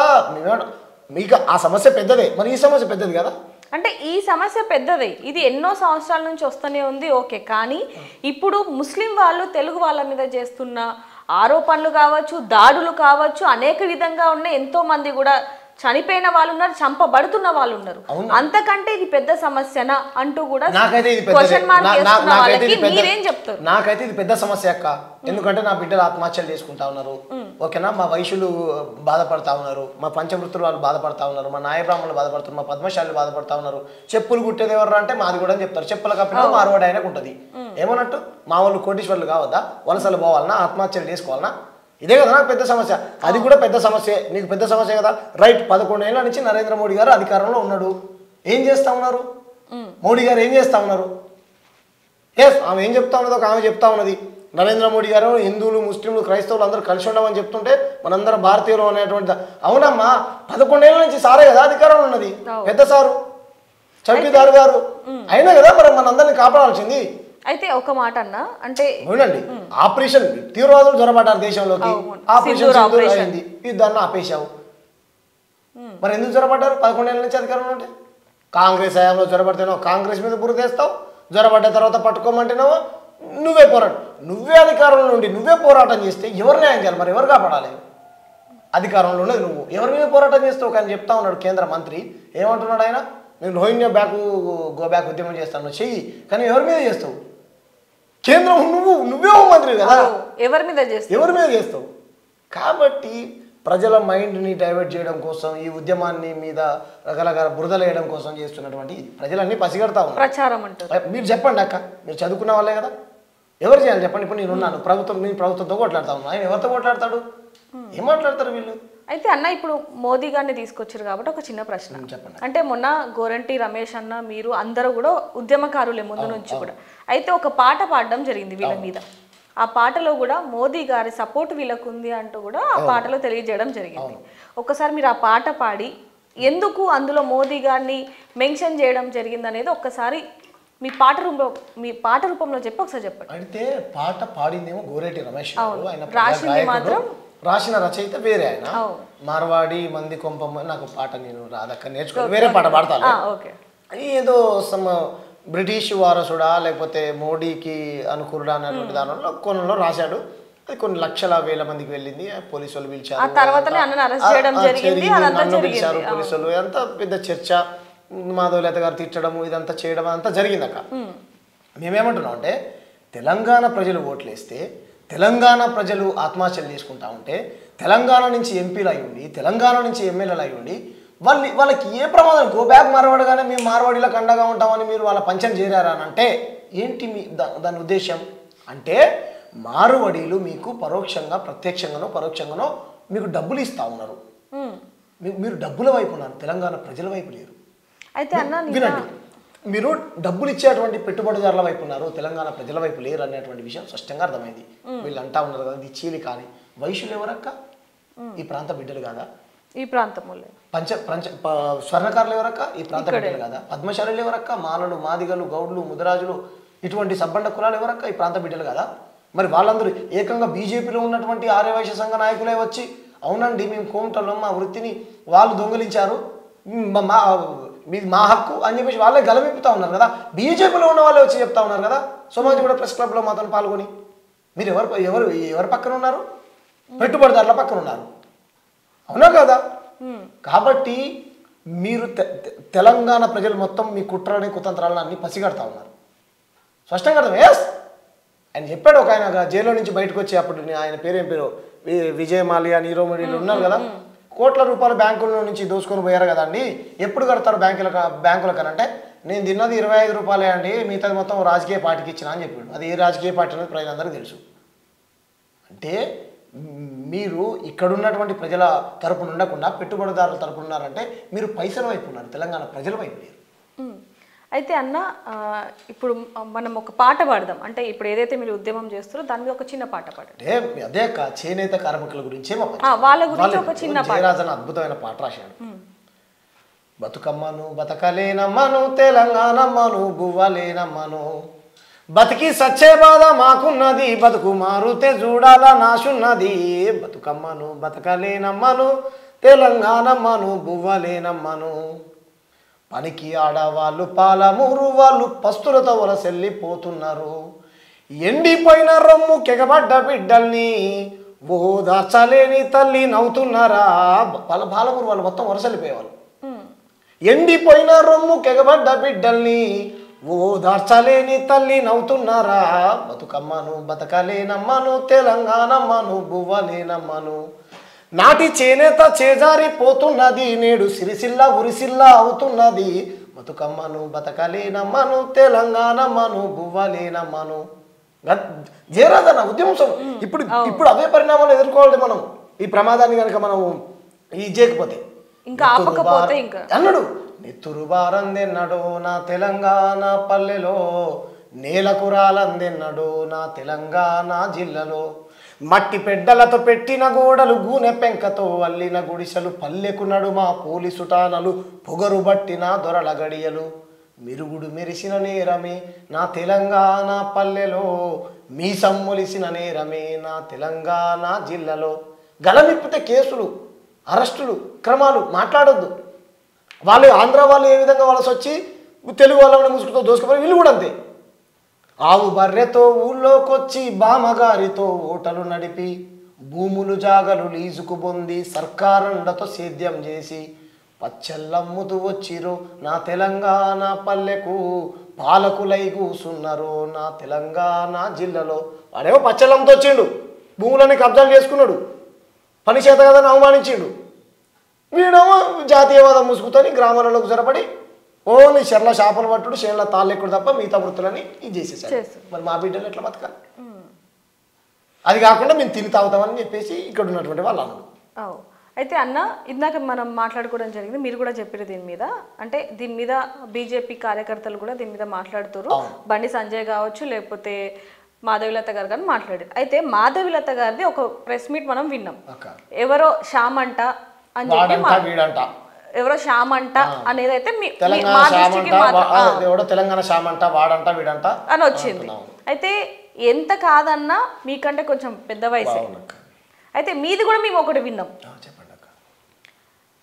S2: మీకు ఆ సమస్య పెద్దదే, మరి ఈ సమస్య పెద్దది కదా.
S1: అంటే ఈ సమస్య పెద్దదే, ఇది ఎన్నో సంవత్సరాల నుంచి వస్తూనే ఉంది. ఓకే, కానీ ఇప్పుడు ముస్లిం వాళ్ళు తెలుగు వాళ్ళ మీద చేస్తున్న ఆరోపణలు కావచ్చు, దాడులు కావచ్చు, అనేక విధంగా ఉన్నాయి. ఎంతో మంది కూడా చనిపోయిన వాళ్ళు ఉన్నారు, చంపబడుతున్న వాళ్ళు ఉన్నారు. అంతకంటే ఇది పెద్ద సమస్యనా అంటూ కూడా మీరేం చెప్తారు?
S2: నాకైతే ఇది పెద్ద సమస్య అక్క. ఎందుకంటే నా బిడ్డలు ఆత్మహత్యలు చేసుకుంటా ఉన్నారు, ఓకేనా. మా వైశ్యులు బాధపడతా ఉన్నారు, మా పంచమృతులు వాళ్ళు బాధపడతా ఉన్నారు, మా నాయబ్రాహ్మణులు బాధపడుతున్నారు, మా పద్మశాలు బాధపడతా ఉన్నారు. చెప్పులు కుట్టేది ఎవరు అంటే మాది కూడా అని చెప్తారు. చెప్పుల కప్పిన మారవాడు ఆయనకు ఉంటుంది. ఏమన్నట్టు మా వాళ్ళు కోటీశ్వర్లు కావద్దా? వలసలు పోవాలన్నా, ఆత్మహత్యలు చేసుకోవాలన్నా? ఇదే కదా నాకు పెద్ద సమస్య. అది కూడా పెద్ద సమస్య, నీకు పెద్ద సమస్య కదా. రైట్, 11 ఏళ్ల నుంచి నరేంద్ర మోడీ గారు అధికారంలో ఉన్నాడు. ఏం చేస్తా ఉన్నారు? మోడీ గారు ఏం చేస్తా ఉన్నారు? ఆమె ఏం చెప్తా ఉన్నది? ఒక ఆమె చెప్తా ఉన్నది, నరేంద్ర మోడీ గారు హిందువులు, ముస్లింలు, క్రైస్తవులు అందరూ కలిసి ఉండమని చెప్తుంటే మనందరం భారతీయులు అనేటువంటి. అవునమ్మా, 11 ఏళ్ల నుంచి సారే కదా అధికారంలో ఉన్నది, పెద్ద సారు చౌకీదారు గారు. అయినా కదా మరి మనందరినీ కాపాడాల్సింది.
S1: అయితే ఒక మాట అన్న, అంటే
S2: అవునండి, ఆపరేషన్ తీవ్రవాదులు జొరబడ్డారు దేశంలోకి, ఆపరేషన్ అయింది, యుద్ధాన్ని ఆపేశావు. మరి ఎందుకు జొరబడ్డారు? 11 ఏళ్ళ నుంచి అధికారంలో ఉంటే. కాంగ్రెస్ హయాంలో జొరబడితేనో కాంగ్రెస్ మీద బురదేస్తావు, జొరబడ్డ తర్వాత పట్టుకోమంటేనో నువ్వే పోరాటం. నువ్వే అధికారంలో నుండి నువ్వే పోరాటం చేస్తే ఎవరు న్యాయం చేయాలి? మరి ఎవరు కాపాడాలి? అధికారంలో ఉన్నది నువ్వు, ఎవరి మీద పోరాటం చేస్తావు? కానీ చెప్తా ఉన్నాడు కేంద్ర మంత్రి. ఏమంటున్నాడు ఆయన? నేను రోహింగ్యా గో బ్యాక్ ఉద్యమం చేస్తాను, చెయ్యి. కానీ ఎవరి మీద చేస్తావు? కేంద్రం నువ్వే మంత్రి కదా,
S1: ఎవరి మీద చేస్తావు?
S2: కాబట్టి ప్రజల మైండ్ని డైవర్ట్ చేయడం కోసం ఈ ఉద్యమాన్ని మీద రకరకాల బురదలేయడం కోసం చేస్తున్నటువంటి ప్రజలన్నీ పసిగడతా ఉన్నారు.
S1: ప్రచారం అంటారు.
S2: మీరు చెప్పండి అక్క, మీరు చదువుకున్న వాళ్ళే కదా, ఎవరు చేయాలి చెప్పండి. ఇప్పుడు నేను ఉన్నాను, మీ ప్రభుత్వంతో కొట్లాడతా ఉన్నా, ఆయన ఎవరితో కొట్లాడతాడు? ఏం మాట్లాడతారు వీళ్ళు?
S1: అయితే అన్న ఇప్పుడు మోదీ గారిని తీసుకొచ్చారు కాబట్టి ఒక చిన్న ప్రశ్న
S2: చెప్పండి.
S1: అంటే మొన్న గోరంటి రమేష్ అన్న మీరు అందరూ కూడా ఉద్యమకారులే ముందు నుంచి కూడా. అయితే ఒక పాట పాడడం జరిగింది వీళ్ళ మీద. ఆ పాటలో కూడా మోదీ గారి సపోర్ట్ వీళ్ళకు ఉంది అంటూ కూడా ఆ పాటలో తెలియజేయడం జరిగింది. ఒకసారి మీరు ఆ పాట పాడి ఎందుకు అందులో మోదీ గారిని మెన్షన్ చేయడం జరిగింది అనేది ఒక్కసారి మీ పాట రూపంలో చెప్పి ఒకసారి చెప్పండి.
S2: అయితే పాట పాడిందేమో గోరేటి రమేష్, ఆయన
S1: రాసింది మాత్రం
S2: రాసిన రచయిత వేరే, ఆయన మార్వాడి మంది కొంపమ్మ. నాకు పాట నేను రాదక్క నేర్చుకుని వేరే పాట పాడతాను. ఏదో సమ్ బ్రిటిష్ వారసుడా లేకపోతే మోడీకి అనుకూలుడా అన్నటువంటి దానిలో కొనలో రాశాడు. అది కొన్ని లక్షల వేల మందికి వెళ్ళింది. పోలీసు వాళ్ళు పిలిచారు, పోలీసు వాళ్ళు, అంతా పెద్ద చర్చ, మాధవలత గారు తిట్టడము, ఇదంతా చేయడం అంతా జరిగింది అక్క. మేమేమంటున్నాం అంటే తెలంగాణ ప్రజలు ఓట్లేస్తే, తెలంగాణ ప్రజలు ఆత్మహత్యలు చేసుకుంటా ఉంటే, తెలంగాణ నుంచి ఎంపీలు అయి ఉండి, తెలంగాణ నుంచి ఎమ్మెల్యేలు అయి ఉండి, వాళ్ళకి ఏ ప్రమాదం గో బ్యాక్ మార్వాడగానే మేము మార్వాడీలకు అండగా ఉంటామని మీరు వాళ్ళ పంచం చేరారా అని అంటే ఏంటి దాని ఉద్దేశం? అంటే మార్వాడీలు మీకు పరోక్షంగా పరోక్షంగానో మీకు డబ్బులు ఇస్తా ఉన్నారు. మీరు డబ్బుల వైపు ఉన్నారు, తెలంగాణ ప్రజల వైపు లేరు.
S1: అయితే
S2: వినండి, మీరు డబ్బులు ఇచ్చేటువంటి పెట్టుబడిదారుల వైపు ఉన్నారు, తెలంగాణ ప్రజల వైపు లేరు అనేటువంటి విషయం స్పష్టంగా అర్థమైంది. వీళ్ళు అంటా ఉన్నారు కదా ఇది చీలి కానీ. వైశ్యులు ఎవరక్క? ఈ ప్రాంత బిడ్డలు కాదా?
S1: ఈ ప్రాంతంలో
S2: స్వర్ణకారులు ఎవరక్క? ఈ ప్రాంత బిడ్డలు కాదా? పద్మశాలులు ఎవరక్క? మాలలు, మాదిగలు, గౌడ్లు, ముదరాజులు, ఇటువంటి సబ్బండ కులాలు ఎవరక్క? ఈ ప్రాంత బిడ్డలు కాదా? మరి వాళ్ళందరూ ఏకంగా బీజేపీలో ఉన్నటువంటి ఆర్యవైశ్య సంఘ నాయకులే వచ్చి అవునండి మేము కోమటలో మా వృత్తిని వాళ్ళు దొంగిలించారు, మా హక్కు అని చెప్పేసి వాళ్ళే గలమెప్పుతా ఉన్నారు కదా. బీజేపీలో ఉన్న వాళ్ళే వచ్చి చెప్తా ఉన్నారు కదా. సోమాజి కూడా ప్రెస్ క్లబ్లో మాతో పాల్గొని. మీరు ఎవరు పక్కన ఉన్నారు? పెట్టుబడిదారుల పక్కన ఉన్నారు, అవునా కదా? కాబట్టి మీరు తెలంగాణ ప్రజలు మొత్తం మీ కుట్రని కుతంత్రాలను అన్ని పసిగడతా ఉన్నారు. స్పష్టంగా అర్థం. ఎస్ ఆయన చెప్పాడు. ఒక ఆయన జైల్లో నుంచి బయటకు వచ్చి, అప్పుడు ఆయన పేరేం పేరు, విజయ్ మాల్యా, నీరవ్ మోడీలు ఉన్నారు కదా, కోట్ల రూపాయలు బ్యాంకుల నుంచి దోసుకొని పోయారు కదండి, ఎప్పుడు కడతారు బ్యాంకులకు అని అంటే, నేను తిన్నది 25 రూపాయలే అండి, మిగతాది మొత్తం రాజకీయ పార్టీకి ఇచ్చిన అని చెప్పాడు. అది ఏ రాజకీయ పార్టీ అనేది ప్రజలందరికీ తెలుసు. అంటే మీరు ఇక్కడున్నటువంటి ప్రజల తరపున ఉండకుండా పెట్టుబడిదారుల తరపున ఉన్నారంటే మీరు పైసల వైపు ఉన్నారు, తెలంగాణ ప్రజల వైపు లేరు.
S1: అయితే అన్న ఇప్పుడు మనం ఒక పాట పాడదాం. అంటే ఇప్పుడు ఏదైతే మీరు ఉద్యమం చేస్తారో దాని మీద ఒక చిన్న పాట పాడండి.
S2: అదే చేనేత కార్మికుల గురించే
S1: వాళ్ళ గురించి ఒక చిన్న పాట.
S2: జయరాజన్ అద్భుతమైన పాట రాశాడు. బతుకమ్మను బతకలేనమ్మను, తెలంగాణమ్మను బువ్వలేనమ్మను, బతికి సచ్చే బాధ మాకున్నది, బతుకు మారుతే చూడాల నాశున్నది. బతుకమ్మను బతకలేనమ్మను, తెలంగాణమ్మను బువ్వలేనమ్మను, పనికి ఆడవాళ్ళు పాలమూరు వాళ్ళు పస్తులతో వలసెళ్ళిపోతున్నారు. ఎండిపోయిన రొమ్ము కెగబడ్డ బిడ్డల్ని ఓదార్చలేని తల్లి నవ్వుతున్నారా. పాలమూరు వాళ్ళు మొత్తం వలసెళ్ళిపోయేవాళ్ళు. ఎండిపోయిన రొమ్ము కెగబడ్డ బిడ్డల్ని ఓదార్చలేని తల్లి నవ్వుతున్నారా. బతుకమ్మను బతకలేనమ్మను, తెలంగాణమ్మను బువ్వలేనమ్మను, నాటి చేనేత చేజారిపోతున్నది, నేడు సిరిసిల్ల ఉరిసిల్ల అవుతున్నది. బతుకమ్మను బతకలేనమ్మను, తెలంగాణమ్మను బువ్వలేనమ్మను. జయరాజన్న ఉద్యమం ఇప్పుడు అవే పరిణామాలు ఎదుర్కోవాలి మనం. ఈ ప్రమాదాన్ని కనుక మనం చేయకపోతే
S1: ఇంకా
S2: అన్నాడు. నెత్తురు బారందెన్నడో నా తెలంగాణ పల్లెలో, నేలకు రాలందెన్నడో నా తెలంగాణ జిల్లలో, మట్టి పెడ్డలతో పెట్టిన గోడలు, గూనె పెంకతో అల్లిన గుడిసెలు, పల్లెకు నడుమా పోలీసుటానలు, పొగరు బట్టిన దొరల గడియలు, మిరుగుడు మెరిసిన నేరమే నా తెలంగాణ పల్లెలో, మీ సమ్మొలిసిన నేరమే నా తెలంగాణ జిల్లలో. గలమిప్పితే కేసులు, అరెస్టులు, క్రమాలు మాట్లాడొద్దు. వాళ్ళు ఆంధ్ర వాళ్ళు ఏ విధంగా వలస వచ్చి తెలుగు వాళ్ళని ముసుగుతో దోసుకుపోయి వీళ్ళు కూడా అంతే. ఆవు బర్రెతో ఊళ్ళోకొచ్చి బామగారితో ఓటలు నడిపి, భూములు జాగలు లీజుకు పొంది సర్కారండతో సేద్యం చేసి, పచ్చళ్ళమ్ముతూ వచ్చిరు నా తెలంగాణ పల్లెకు, పాలకులై కూసున్నారు నా తెలంగాణ జిల్లలో. వాడేమో పచ్చళ్ళమ్ముతూ వచ్చిండు, భూములని కబ్జాలు చేసుకున్నాడు. పని చేత కదా అవమానించిండు. వీడేమో జాతీయవాదం ముసుగుతోని గ్రామాలలోకి జరపడి ఓన్లీ చెర్ల చేపలు పట్టుడు చేనుల తాళ్ళెక్కుడు తప్ప మిగతా వృత్తులని ఇది చేసేసాడు. మరి మా బిడ్డలు ఎట్లా బతకాలి? అది కాకుండా మేము తిని తాగుతామని చెప్పేసి ఇక్కడ ఉన్నటువంటి వాళ్ళు అన్నారు.
S1: అయితే అన్న ఇందాక మనం మాట్లాడుకోవడం జరిగింది, మీరు కూడా చెప్పారు దీని మీద, అంటే దీని మీద బీజేపీ కార్యకర్తలు కూడా దీని మీద మాట్లాడుతారు. బండి సంజయ్ కావచ్చు లేకపోతే మాధవిలత గారు కానీ మాట్లాడారు. అయితే మాధవిలత గారిది ఒక ప్రెస్ మీట్ మనం విన్నాం. ఎవరో శ్యామంట అని చెప్పి ఎవరో శ్యామంట అనేది అయితే
S2: తెలంగాణ శ్యామంట వాడంట వీడంట
S1: అని వచ్చింది. అయితే ఎంత కాదన్నా మీకంటే కొంచెం పెద్ద వయసు. అయితే మీది కూడా మేము ఒకటి విన్నాం,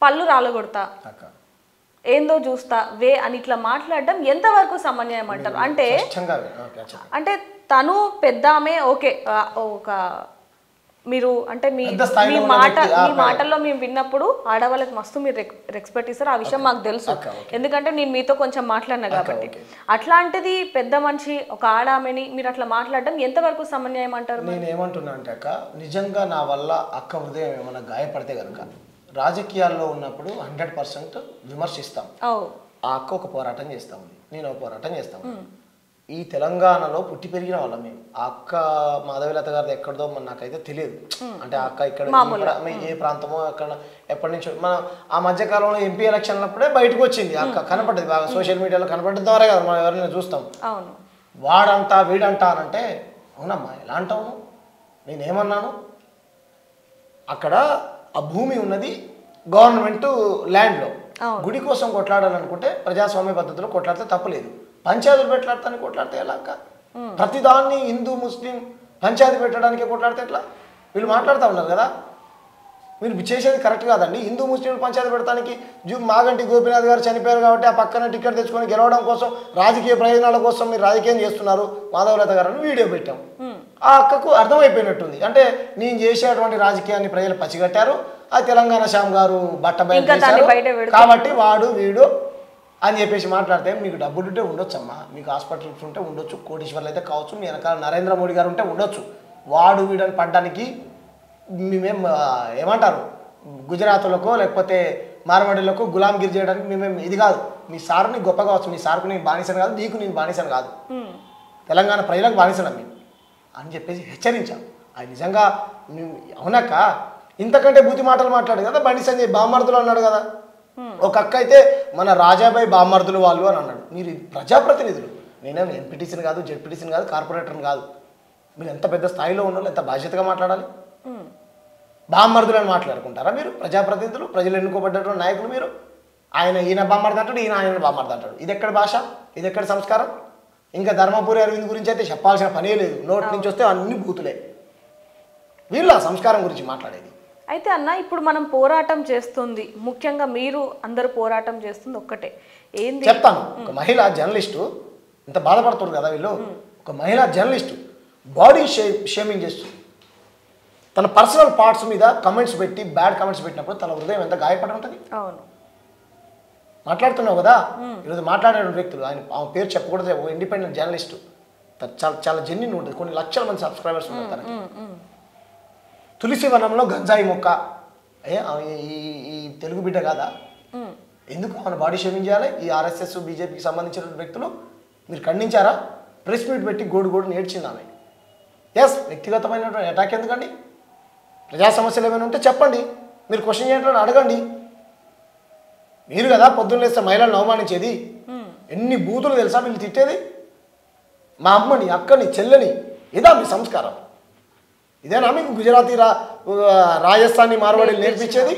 S1: పళ్ళు రాలగొడతా ఏందో చూస్తా వే అని ఇట్లా మాట్లాడడం ఎంతవరకు సమన్వయం అంటారు? అంటే తను పెద్ద ఆమె ఓకే, ఒక మీరు అంటే మీ మాటల్లో మేము విన్నప్పుడు ఆడవాళ్ళకి మస్తు మీరు రెస్పెక్ట్ ఇస్తారు, ఆ విషయం మాకు తెలుసు, ఎందుకంటే నేను మీతో కొంచెం మాట్లాడినా కాబట్టి. అట్లాంటిది పెద్ద మనిషి ఒక ఆడామెని మీరు అట్లా మాట్లాడడం ఎంతవరకు సమన్వయం అంటారు?
S2: నేను ఏమంటున్నా అంటే అక్క, నిజంగా నా వల్ల అక్క హృదయం ఏమైనా గాయపడితే కనుక రాజకీయాల్లో ఉన్నప్పుడు 100% విమర్శిస్తాం. ఆ అక్క ఒక పోరాటం చేస్తా ఉంది, నేను ఒక పోరాటం చేస్తాను. ఈ తెలంగాణలో పుట్టి పెరిగిన వాళ్ళం మేము. ఆ అక్క మాధవిలత గారిది ఎక్కడదో నాకైతే తెలియదు. అంటే ఆ అక్క ఇక్కడ ఏ ప్రాంతమో ఎక్కడ ఎప్పటి నుంచో మనం ఆ మధ్యకాలంలో ఎంపీ ఎలక్షన్ అప్పుడే బయటకు వచ్చింది అక్క, కనపడ్డది బాగా సోషల్ మీడియాలో కనపడ్డ ద్వారా కదా మనం ఎవరైనా చూస్తాం. వాడంటా వీడంటా అనంటే అవునమ్మా ఎలా అంటావు? నేనేమన్నాను? అక్కడ ఆ భూమి ఉన్నది గవర్నమెంట్ ల్యాండ్లో, గుడి కోసం కొట్లాడాలనుకుంటే ప్రజాస్వామ్య పద్ధతిలో కొట్లాడితే తప్పలేదు. పంచాయతీలు పెట్టాడతానికి కొట్లాడితే ఎలా అక్క? ప్రతిదాన్ని హిందూ ముస్లిం పంచాయతీ పెట్టడానికి కొట్లాడితే ఎట్లా? వీళ్ళు మాట్లాడుతూ ఉన్నారు కదా, మీరు చేసేది కరెక్ట్ కాదండి. హిందూ ముస్లింలు పంచాయతీ పెడతానికి మాగంటి గోపీనాథ్ గారు చనిపోయారు కాబట్టి ఆ పక్కన టికెట్ తెచ్చుకొని గెలవడం కోసం రాజకీయ ప్రయోజనాల కోసం మీరు రాజకీయం చేస్తున్నారు మాధవలత గారు వీడియో పెట్టాం. ఆ అక్కకు అర్థమైపోయినట్టుంది, అంటే నేను చేసేటువంటి రాజకీయాన్ని ప్రజలు పచ్చిగట్టారు, ఆ తెలంగాణ శ్యామ్ గారు బట్ట బయట కాబట్టి వాడు వీడు అని చెప్పేసి మాట్లాడితే మీకు డబ్బులు ఉంటే ఉండొచ్చమ్మా, మీకు హాస్పిటల్స్ ఉంటే ఉండొచ్చు, కోటీశ్వర్లు అయితే కావచ్చు, మీ వెనకాల నరేంద్ర మోడీ గారు ఉంటే ఉండొచ్చు. వాడు వీడని పడ్డానికి మేమేం ఏమంటారు గుజరాత్లకో లేకపోతే మార్వాడీలకు గులాంగిరి చేయడానికి మేమేం ఇది కాదు. మీ సార్ని గొప్ప కావచ్చు, మీ సార్కు నేను బానిసను కాదు, నీకు నేను బానిసను కాదు, తెలంగాణ ప్రజలకు బానిసను మేము అని చెప్పేసి హెచ్చరించాం. అది నిజంగా అవునక్క, ఇంతకంటే బూతి మాటలు మాట్లాడు కదా బండి సంజయ్ బామ్మర్దులు అన్నాడు కదా. ఒక అక్క అయితే మన రాజాబాయి బామ్మర్దులు వాళ్ళు అని అన్నాడు. మీరు ప్రజాప్రతినిధులు, నేనేం ఎంపీటీసీని కాదు, జెడ్పీటీసీని కాదు, కార్పొరేటర్ని కాదు. మీరు ఎంత పెద్ద స్థాయిలో ఉన్నారు, ఎంత బాధ్యతగా మాట్లాడాలి. బామ్మర్దులని మాట్లాడుకుంటారా మీరు? ప్రజాప్రతినిధులు, ప్రజలు ఎన్నుకోబడ్డటువంటి నాయకులు మీరు. ఈయన బామ్మర్ది అంటాడు, ఆయన బామ్మర్ది అంటాడు. ఇది ఎక్కడ భాష, ఇది ఎక్కడ సంస్కారం? ఇంకా ధర్మపురి అరవింద్ గురించి అయితే చెప్పాల్సిన పనే లేదు, నోటి నుంచి వస్తే అన్ని బూతులే. వీళ్ళ సంస్కారం గురించి మాట్లాడేది.
S1: అయితే అన్న ఇప్పుడు మనం పోరాటం చేస్తుంది, ముఖ్యంగా మీరు అందరూ పోరాటం చేస్తుంది ఒక్కటే ఏంది
S2: చెప్తాను. ఒక మహిళా జర్నలిస్టు ఇంత బాధపడుతున్నారు కదా వీళ్ళు. ఒక మహిళా జర్నలిస్టు బాడీ షేమింగ్ చేస్తుంది, తన పర్సనల్ పార్ట్స్ మీద కమెంట్స్ పెట్టి బ్యాడ్ కమెంట్స్ పెట్టినప్పుడు తన హృదయం ఎంత గాయపడి ఉంటుంది.
S1: అవును,
S2: మాట్లాడుతున్నావు కదా ఈరోజు మాట్లాడే వ్యక్తులు, ఆమె పేరు చెప్పకూడదు, ఇండిపెండెంట్ జర్నలిస్టు, చాలా చాలా జెన్యున్ ఉంటుంది, కొన్ని లక్షల మంది సబ్స్క్రైబర్స్ ఉన్నారు తనకి. తులసి వనంలో గంజాయి మొక్క, ఈ తెలుగు బిడ్డ కాదా? ఎందుకు ఆమె బాడీ షేమింగ్ చేయాలి? ఈ ఆర్ఎస్ఎస్ బీజేపీకి సంబంధించిన వ్యక్తులు మీరు ఖండించారా? ప్రెస్ మీట్ పెట్టి గోడు నేర్చింది ఆమె. ఎస్, వ్యక్తిగతమైనటువంటి అటాక్ ఎందుకండి? ప్రజా సమస్యలు ఏమైనా ఉంటే చెప్పండి, మీరు క్వశ్చన్ చేయడం అడగండి. మీరు కదా పొద్దున్న లేస్తే మహిళలను అవమానించేది. ఎన్ని బూతులు తెలుసా వీళ్ళు తిట్టేది? మా అమ్మని, అక్కని, చెల్లెని. ఇదా మీ సంస్కారం? ఇదేనా మీకు గుజరాతీ రాజస్థానీ మార్వాడీలు నేర్పించేది?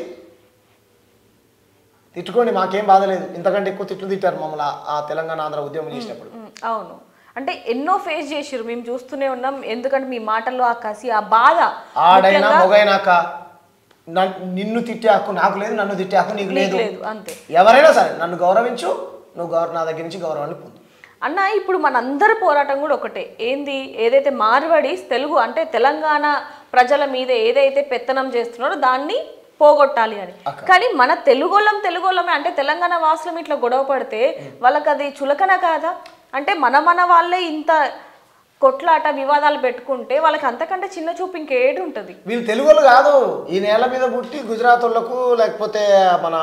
S2: తిట్టుకోండి, మాకేం బాధ లేదు. ఇంతకంటే ఎక్కువ తిట్లు తిట్టారు మమ్మల్ని ఆ తెలంగాణ ఆంధ్ర ఉద్యమం చేసినప్పుడు.
S1: అవును, అంటే ఎన్నో ఫేస్ చేసారు, మేము చూస్తూనే ఉన్నాం. ఎందుకంటే మీ మాటల్లో ఆ కసి, ఆ బాధ.
S2: ఆడైనా మొగైనాక నిన్ను తిట్టే హక్కు నాకు లేదు, నన్ను తిట్టే హక్కు నీకు లేదు,
S1: అంతే.
S2: ఎవరైనా సరే నన్ను గౌరవించు, నువ్వు నా దగ్గర నుంచి గౌరవాన్ని పొందు.
S1: అన్న ఇప్పుడు మనందరి పోరాటం కూడా ఒకటే ఏంది, ఏదైతే మార్వాడీస్ తెలుగు అంటే తెలంగాణ ప్రజల మీద ఏదైతే పెత్తనం చేస్తున్నారో దాన్ని పోగొట్టాలి అని. కానీ మన తెలుగోళ్ళమే అంటే తెలంగాణ వాసులం ఇట్లా గొడవ పడితే వాళ్ళకి అది చులకన కాదా? అంటే మన వాళ్ళే ఇంత కొట్లాట వివాదాలు పెట్టుకుంటే వాళ్ళకి అంతకంటే చిన్న చూపు ఇంకేడు ఉంటుంది.
S2: వీళ్ళు తెలుగు వాళ్ళు కాదు, ఈ నేల మీద పుట్టి గుజరాత్ వాళ్ళకు లేకపోతే మన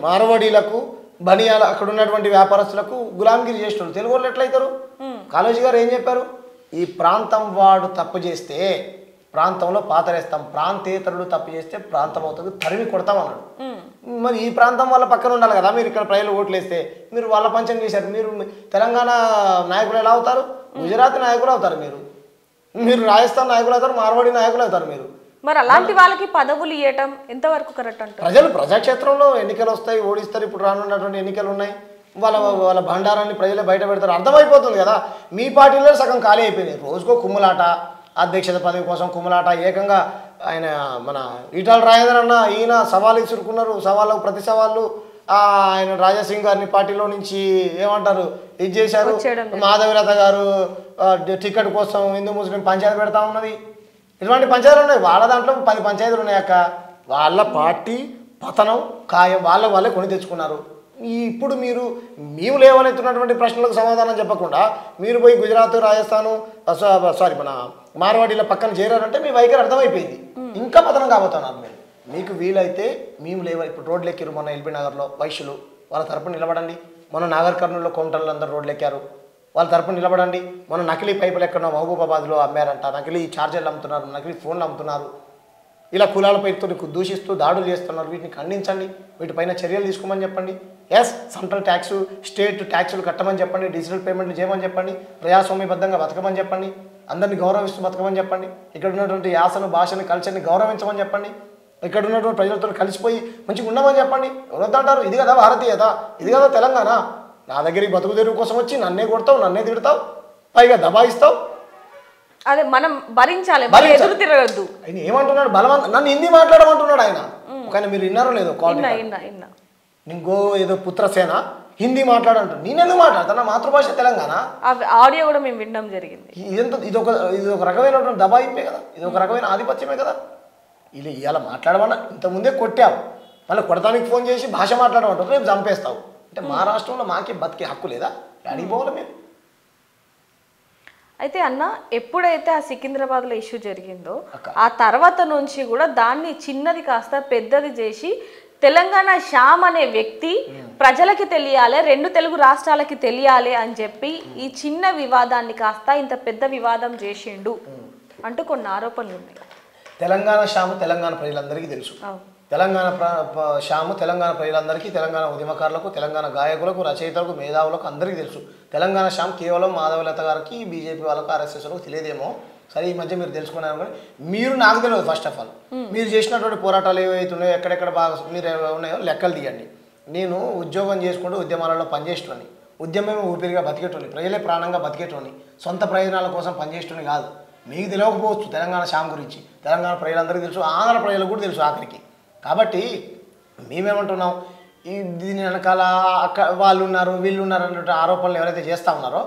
S2: మార్వాడీలకు బనియాల అక్కడ ఉన్నటువంటి వ్యాపారస్తులకు గులాంగిరి చేస్తున్నారు. తెలుగు వాళ్ళు ఎట్లయితారు? కాళోజీ గారు ఏం చెప్పారు? ఈ ప్రాంతం వాడు తప్పు చేస్తే ప్రాంతంలో పాతరేస్తాం, ప్రాంతేతరుడు తప్పు చేస్తే ప్రాంతం అవుతుంది తరిమి కొడతాం అన్నాడు. మరి ఈ ప్రాంతం వాళ్ళ పక్కన ఉండాలి కదా. మీరు ఇక్కడ ప్రజలు ఓట్లు వేస్తే మీరు వాళ్ళ పంచం చేశారు. మీరు తెలంగాణ నాయకులు ఎలా అవుతారు? గుజరాత్ నాయకులు అవుతారు, మీరు రాజస్థాన్ నాయకులు అవుతారు, మార్వాడి నాయకులు అవుతారు మీరు.
S1: మరి అలాంటి వాళ్ళకి పదవులు ఇవ్వటం ఎంతవరకు కరెక్ట్ అంటారు?
S2: ప్రజలు ప్రజాక్షేత్రంలో ఎన్నికలు వస్తాయి, ఓడిస్తారు. ఇప్పుడు రానున్నటువంటి ఎన్నికలు ఉన్నాయి, వాళ్ళ భండారాన్ని ప్రజలే బయట పెడతారు. అర్థమైపోతుంది కదా. మీ పార్టీలో సగం ఖాళీ అయిపోయినాయి. రోజుకో కుమ్ములాట, అధ్యక్షత పదవి కోసం కుమ్ములాట. ఏకంగా ఆయన మన ఈటల రాజేందర్ అన్న ఈయన సవాలు ఇసురుకున్నారు. సవాళ్ళకు ప్రతి సవాళ్ళు ఆయన రాజాసింగ్ గారిని పార్టీలో నుంచి ఏమంటారు ఇది చేశారు. మాధవిలత గారు టికెట్ కోసం హిందూ ముస్లిం పంచాయతీ పెడతా ఉన్నది. ఇటువంటి పంచాయతీలు ఉన్నాయి. వాళ్ళ దాంట్లో 10 పంచాయతీలు ఉన్నాయక్క. వాళ్ళ పార్టీ పతనం ఖాయం. వాళ్ళే కొని తెచ్చుకున్నారు. ఇప్పుడు మేము లేవనెత్తున్నటువంటి ప్రశ్నలకు సమాధానం చెప్పకుండా మీరు పోయి గుజరాత్, రాజస్థాను మన మార్వాడీల పక్కన చేరారంటే మీ వైఖరి అర్థమైపోయింది. ఇంకా పతనం కాబోతున్నారు మీరు. మీకు వీలైతే మేము ఇప్పుడు రోడ్లు ఎక్కారు. మొన్న ఎల్బీ నగర్లో వైశ్యులు, వాళ్ళ తరపున నిలబడండి. మొన్న నాగర్ కర్నూలులో కొంటలు అందరూ రోడ్లు ఎక్కారు, వాళ్ళ తరపున నిలబడండి. మన నకిలీ పైపులు ఎక్కడో మహబూబాబాద్లో అమ్మారంట, నకిలీ ఛార్జర్లు అమ్ముతున్నారు, నకిలీ ఫోన్లు అమ్ముతున్నారు. ఇలా కులాల పేరుతో దూషిస్తూ దాడులు చేస్తున్నారు. వీటిని ఖండించండి, వీటిపైన చర్యలు తీసుకోమని చెప్పండి. ఎస్, సెంట్రల్ ట్యాక్స్, స్టేట్ ట్యాక్సులు కట్టమని చెప్పండి, డిజిటల్ పేమెంట్లు చేయమని చెప్పండి, ప్రజాస్వామ్యబద్ధంగా బతకమని చెప్పండి, అందరినీ గౌరవిస్తూ బతకమని చెప్పండి, ఇక్కడ ఉన్నటువంటి యాసను, భాషని, కల్చర్ని గౌరవించమని చెప్పండి, ఇక్కడ ఉన్నటువంటి ప్రజలతో కలిసిపోయి మంచిగా ఉండమని చెప్పండి. ఎవరొద్దంటారు? ఇది కదా భారతీయత, ఇది కదా తెలంగాణ. నా దగ్గరికి బతుకు తెరువు కోసం వచ్చి నన్నే కొడతావు, నన్నే తిడతావు, పైగా దబాయిస్తావు.
S1: అదే మనం భరించాలి, ఎదురు తిరగద్దు.
S2: ఆయన ఏమంటున్నాడు? నన్ను హిందీ మాట్లాడమంటున్నాడు ఆయన. కానీ మీరు విన్నారో లేదో కాల్ ఇంకో ఏదో పుత్రసేన హిందీ మాట్లాడంటాడు. నేనెందుకు మాట్లాడతాను? నా మాతృభాష తెలంగాణ.
S1: ఆడియో కూడా మేము వినడం జరిగింది.
S2: ఇది ఒక రకమైనటువంటి దబాయింపే కదా, ఇది ఒక రకమైన ఆధిపత్యమే కదా. ఇలా మాట్లాడమన్నా ఇంతకుముందే కొట్టావు, మళ్ళీ కొడతానికి ఫోన్ చేసి భాష మాట్లాడమంటారు, రేపు చంపేస్తావు. అంటే మా రాష్ట్రంలో మాకే బతికే హక్కు లేదా? అడిగిపోవాలి మేము.
S1: అయితే అన్న, ఎప్పుడైతే ఆ సికింద్రాబాద్లో ఇష్యూ జరిగిందో ఆ తర్వాత నుంచి కూడా దాన్ని చిన్నది కాస్త పెద్దది చేసి తెలంగాణ శ్యామ్ అనే వ్యక్తి ప్రజలకి తెలియాలి, 2 తెలుగు రాష్ట్రాలకి తెలియాలి అని చెప్పి ఈ చిన్న వివాదాన్ని కాస్త ఇంత పెద్ద వివాదం చేసిండు అంటూ కొన్ని ఆరోపణలు ఉన్నాయి.
S2: తెలంగాణ శ్యామ్ తెలంగాణ ప్రజలందరికీ తెలుసు. తెలంగాణ శ్యామ్ తెలంగాణ ప్రజలందరికీ, తెలంగాణ ఉద్యమకారులకు, తెలంగాణ గాయకులకు, రచయితలకు, మేధావులకు అందరికీ తెలుసు. తెలంగాణ శ్యామ్ కేవలం మాధవలత గారికి, బీజేపీ వాళ్ళకు, ఆర్ఎస్ఎస్లకు తెలియదేమో. సరే, ఈ మధ్య మీరు తెలుసుకున్నారు కానీ మీరు నాకు తెలియదు. ఫస్ట్ ఆఫ్ ఆల్ మీరు చేసినటువంటి పోరాటాలు ఏవైతున్నాయో, ఎక్కడెక్కడ బాగా మీరు ఉన్నాయో లెక్కలు తీయండి. నేను ఉద్యోగం చేసుకుంటూ ఉద్యమాలలో పనిచేసేటోని, ఉద్యమమే ఊపిరిగా బతికేటోని, ప్రజలే ప్రాణంగా బతికేటోని, సొంత ప్రయోజనాల కోసం పనిచేసేటోని కాదు. మీకు తెలియకపోవచ్చు తెలంగాణ శ్యామ్ గురించి. తెలంగాణ ప్రజలందరికీ తెలుసు, ఆంధ్ర ప్రజలకు కూడా తెలుసు ఆఖరికి. కాబట్టి మేమేమంటున్నాం, దీని వెనకాల వాళ్ళు ఉన్నారు, వీళ్ళు ఉన్నారు అన్నట్టు ఆరోపణలు ఎవరైతే చేస్తూ ఉన్నారో